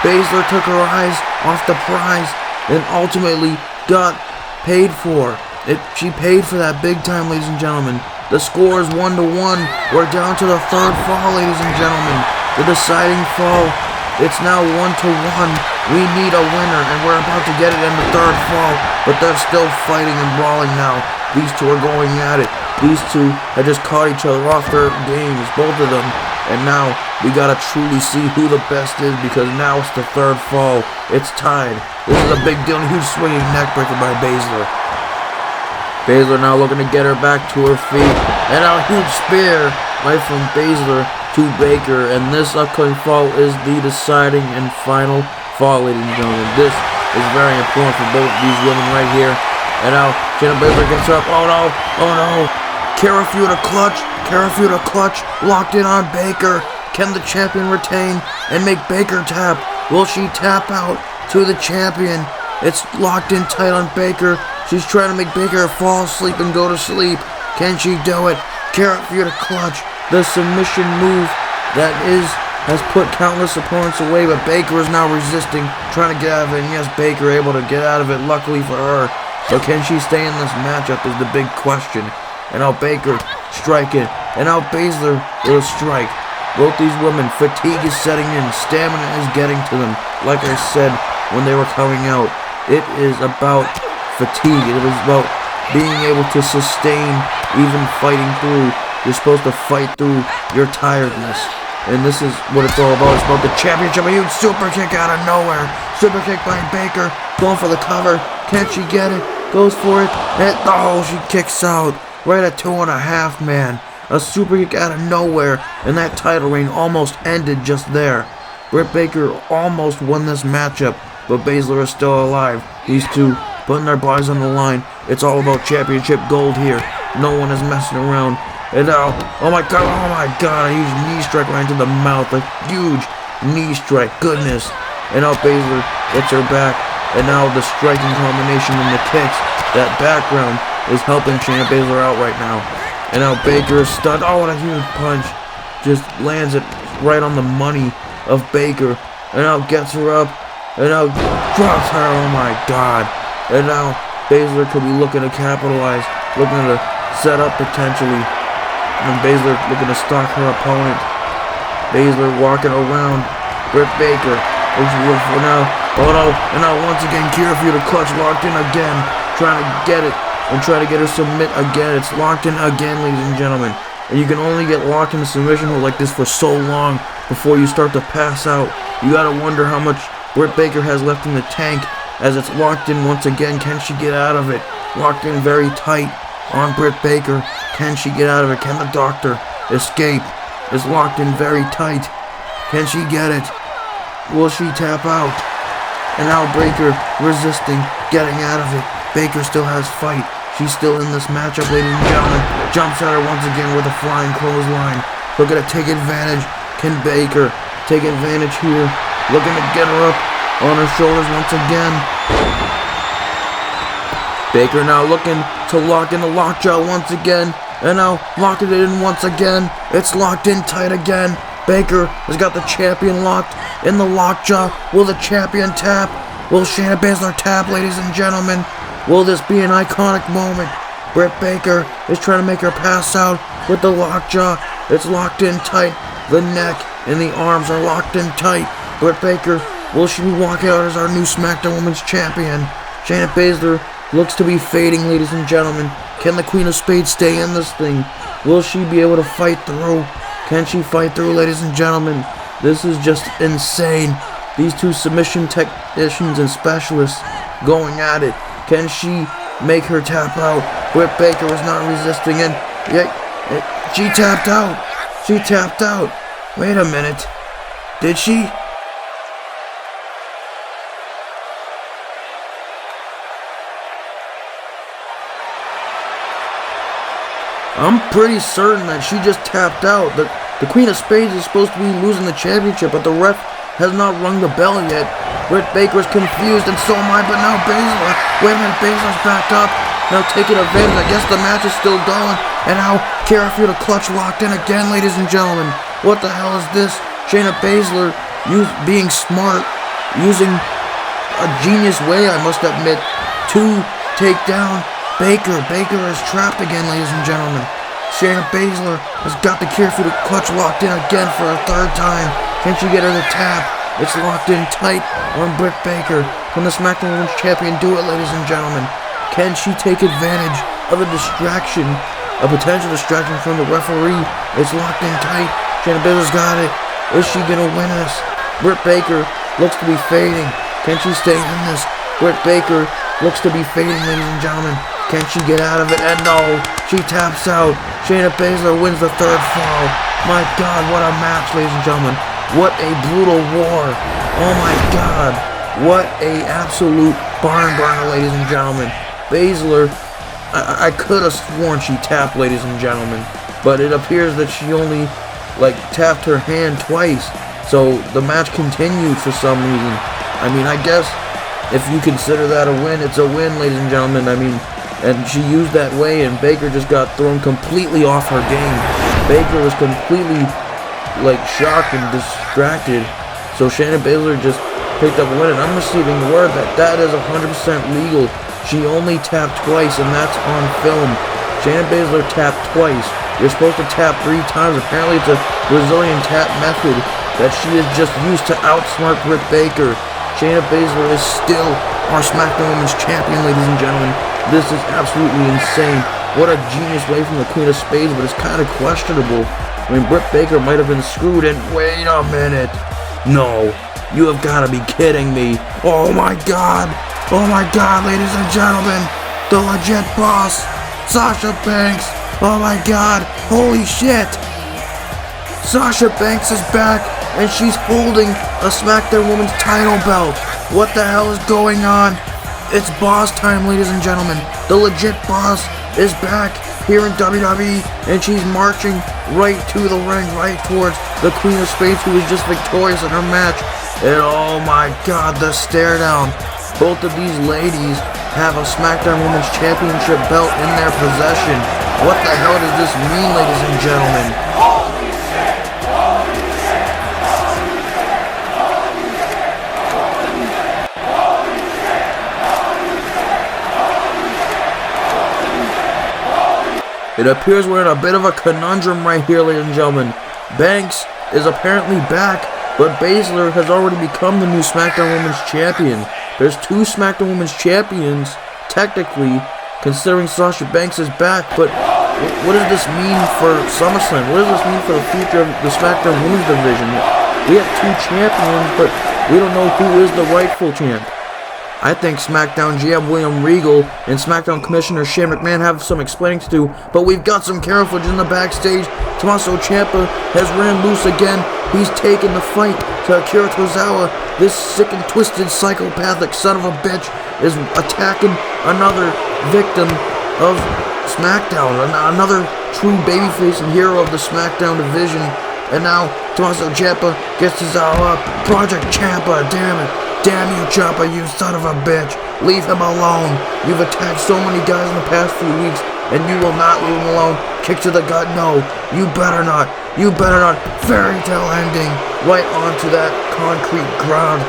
Basler took her eyes off the prize and ultimately got paid for. She paid for that big time, ladies and gentlemen. The score is 1-1. We're down to the third fall, ladies and gentlemen. The deciding fall. It's now 1-1. We need a winner, and we're about to get it in the third fall. But they're still fighting and brawling now. These two are going at it. These two have just caught each other off their games, both of them. And now we gotta truly see who the best is, because now it's the third fall. It's tied. This is a big deal. Huge swinging neckbreaker by Basler. Basler now looking to get her back to her feet. And now a huge spear right from Basler to Baker. And this upcoming fall is the deciding and final fall, ladies and gentlemen. This is very important for both these women right here. And now Shayna Baszler gets up. Oh no! Oh no! Karafuda clutch. Karafuda clutch. Locked in on Baker. Can the champion retain and make Baker tap? Will she tap out to the champion? It's locked in tight on Baker. She's trying to make Baker fall asleep and go to sleep. Can she do it? Karafuda clutch. The submission move that has put countless opponents away, but Baker is now resisting, trying to get out of it. And yes, Baker able to get out of it, luckily for her. So can she stay in this matchup is the big question. And now Baker striking. And now Basler will strike. Both these women, fatigue is setting in. Stamina is getting to them. Like I said when they were coming out, it is about fatigue. It is about being able to sustain even fighting through. You're supposed to fight through your tiredness. And this is what it's all about. It's about the championship. A huge super kick out of nowhere. Super kick by Baker. Going for the cover. Can't she get it? Goes for it. And oh, she kicks out. Right at 2.5, man. A super kick out of nowhere. And that title reign almost ended just there. Britt Baker almost won this matchup. But Basler is still alive. These two putting their bodies on the line. It's all about championship gold here. No one is messing around. And now, oh my god, a huge knee strike right into the mouth. A huge knee strike, goodness. And now Basler gets her back. And now the striking combination and the kicks, that background is helping Shayna Baszler out right now. And now Baker is stunned. Oh, what a huge punch. Just lands it right on the money of Baker. And now gets her up. And now drops her, oh my god. And now Basler could be looking to capitalize. Looking to set up potentially. And Basler looking to stalk her opponent. Basler walking around Britt Baker. What you look for now? Oh no, and now once again Karafuda clutch locked in again. Trying to get it and try to get her submit again. It's locked in again, ladies and gentlemen. And you can only get locked in a submission hold like this for so long before you start to pass out. You gotta wonder how much Britt Baker has left in the tank as it's locked in once again. Can she get out of it? Locked in very tight. on Britt Baker. Can she get out of it? Can the Doctor escape? Is locked in very tight. Can she get it? Will she tap out? And now Baker resisting, getting out of it. Baker still has fight. She's still in this matchup, ladies and gentlemen. Jumps at her once again with a flying clothesline. Looking to take advantage. Can Baker take advantage here? Looking to get her up on her shoulders once again. Baker now looking to lock in the lockjaw once again. And now locking it in once again. It's locked in tight again. Baker has got the champion locked in the lockjaw. Will the champion tap? Will Shayna Baszler tap, ladies and gentlemen? Will this be an iconic moment? Britt Baker is trying to make her pass out with the lockjaw. It's locked in tight. The neck and the arms are locked in tight. Britt Baker, will she walk out as our new SmackDown Women's Champion? Shayna Baszler looks to be fading, ladies and gentlemen. Can the Queen of Spades stay in this thing? Will she be able to fight through? Can she fight through, ladies and gentlemen? This is just insane. These two submission technicians and specialists going at it. Can she make her tap out? Britt Baker was not resisting, and she tapped out. She tapped out. Wait a minute. Did she? I'm pretty certain that she just tapped out. The Queen of Spades is supposed to be losing the championship, but the ref has not rung the bell yet. Britt Baker's confused, and so am I, but now Basler. Wait a minute, Basler's backed up. Now taking advantage. I guess the match is still going. And now Careful clutch locked in again, ladies and gentlemen. What the hell is this? Shayna Baszler being smart, using a genius way, I must admit, to take down Baker. Baker is trapped again, ladies and gentlemen. Shayna Baszler has got the Careful clutch locked in again for a third time. Can she get her to tap? It's locked in tight on Britt Baker. Can the SmackDown Women's Champion do it, ladies and gentlemen? Can she take advantage of a distraction, a potential distraction from the referee? It's locked in tight. Shayna Baszler's got it. Is she gonna win this? Britt Baker looks to be fading. Can she stay in this? Britt Baker looks to be fading, ladies and gentlemen. Can she get out of it? And no, she taps out. Shayna Baszler wins the third fall. My God, what a match, ladies and gentlemen. What a brutal war. Oh my God. What a absolute barn burner, ladies and gentlemen. Baszler, I could have sworn she tapped, ladies and gentlemen. But it appears that she only, tapped her hand twice. So the match continued for some reason. I mean, I guess if you consider that a win, it's a win, ladies and gentlemen. I mean, and she used that way, and Baker just got thrown completely off her game. Baker was completely, shocked and distracted. So Shayna Baszler just picked up a win, and I'm receiving word that is 100% legal. She only tapped twice, and that's on film. Shayna Baszler tapped twice. You're supposed to tap 3 times. Apparently it's a Brazilian tap method that she is just used to outsmart Britt Baker. Shayna Baszler is still our SmackDown Women's Champion, ladies and gentlemen. This is absolutely insane. What a genius way from the Queen of Spades, but it's kind of questionable. I mean, Britt Baker might have been screwed, and wait a minute. No, you have got to be kidding me. Oh my God, ladies and gentlemen. The legit boss, Sasha Banks. Oh my God, holy shit. Sasha Banks is back, and she's holding a SmackDown Women's title belt. What the hell is going on? It's boss time, ladies and gentlemen. The legit boss is back here in WWE, and she's marching right to the ring, right towards the Queen of Spades, who was just victorious in her match. And oh my God, the stare down. Both of these ladies have a SmackDown Women's Championship belt in their possession. What the hell does this mean, ladies and gentlemen? It appears we're in a bit of a conundrum right here, ladies and gentlemen. Banks is apparently back, but Basler has already become the new SmackDown Women's Champion. There's 2 SmackDown Women's Champions, technically, considering Sasha Banks is back, but what does this mean for SummerSlam? What does this mean for the future of the SmackDown Women's division? We have 2 champions, but we don't know who is the rightful champ. I think SmackDown GM William Regal and SmackDown Commissioner Shane McMahon have some explaining to do, but we've got some camera footage in the backstage. Tomasso Ciampa has ran loose again. He's taken the fight to Akira Tozawa. This sick and twisted psychopathic son of a bitch is attacking another victim of SmackDown, another true babyface and hero of the SmackDown division. And now Tomasso Ciampa gets to Zawa. Project Champa, damn it. Damn you, Champa, you son of a bitch. Leave him alone. You've attacked so many guys in the past few weeks, and you will not leave him alone. Kick to the gut, no. You better not. You better not. Fairy tale ending. Right onto that concrete ground.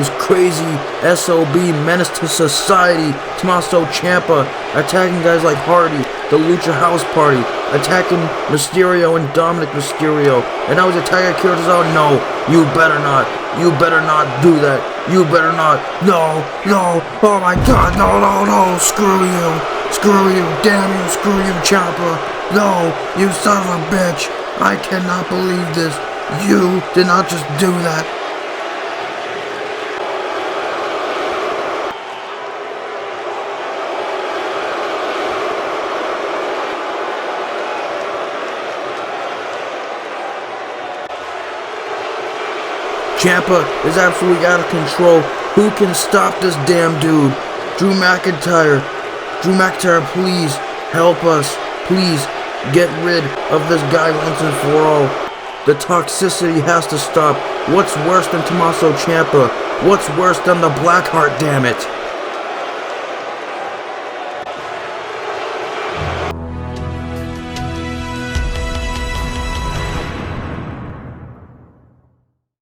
This crazy SOB menace to society, Tomasso Ciampa, attacking guys like Hardy, the Lucha House Party, attacking Mysterio and Dominic Mysterio, and now he's attacking Akira Tozawa. No, you better not. You better not do that. You better not. No, no. Oh my God, no, no, no. Screw you. Screw you. Damn you. Screw you, Champa. No, you son of a bitch. I cannot believe this. You did not just do that. Champa is absolutely out of control. Who can stop this damn dude? Drew McIntyre. Drew McIntyre, please help us. Please get rid of this guy once and for all. The toxicity has to stop. What's worse than Tomasso Ciampa? What's worse than the Blackheart, damn it?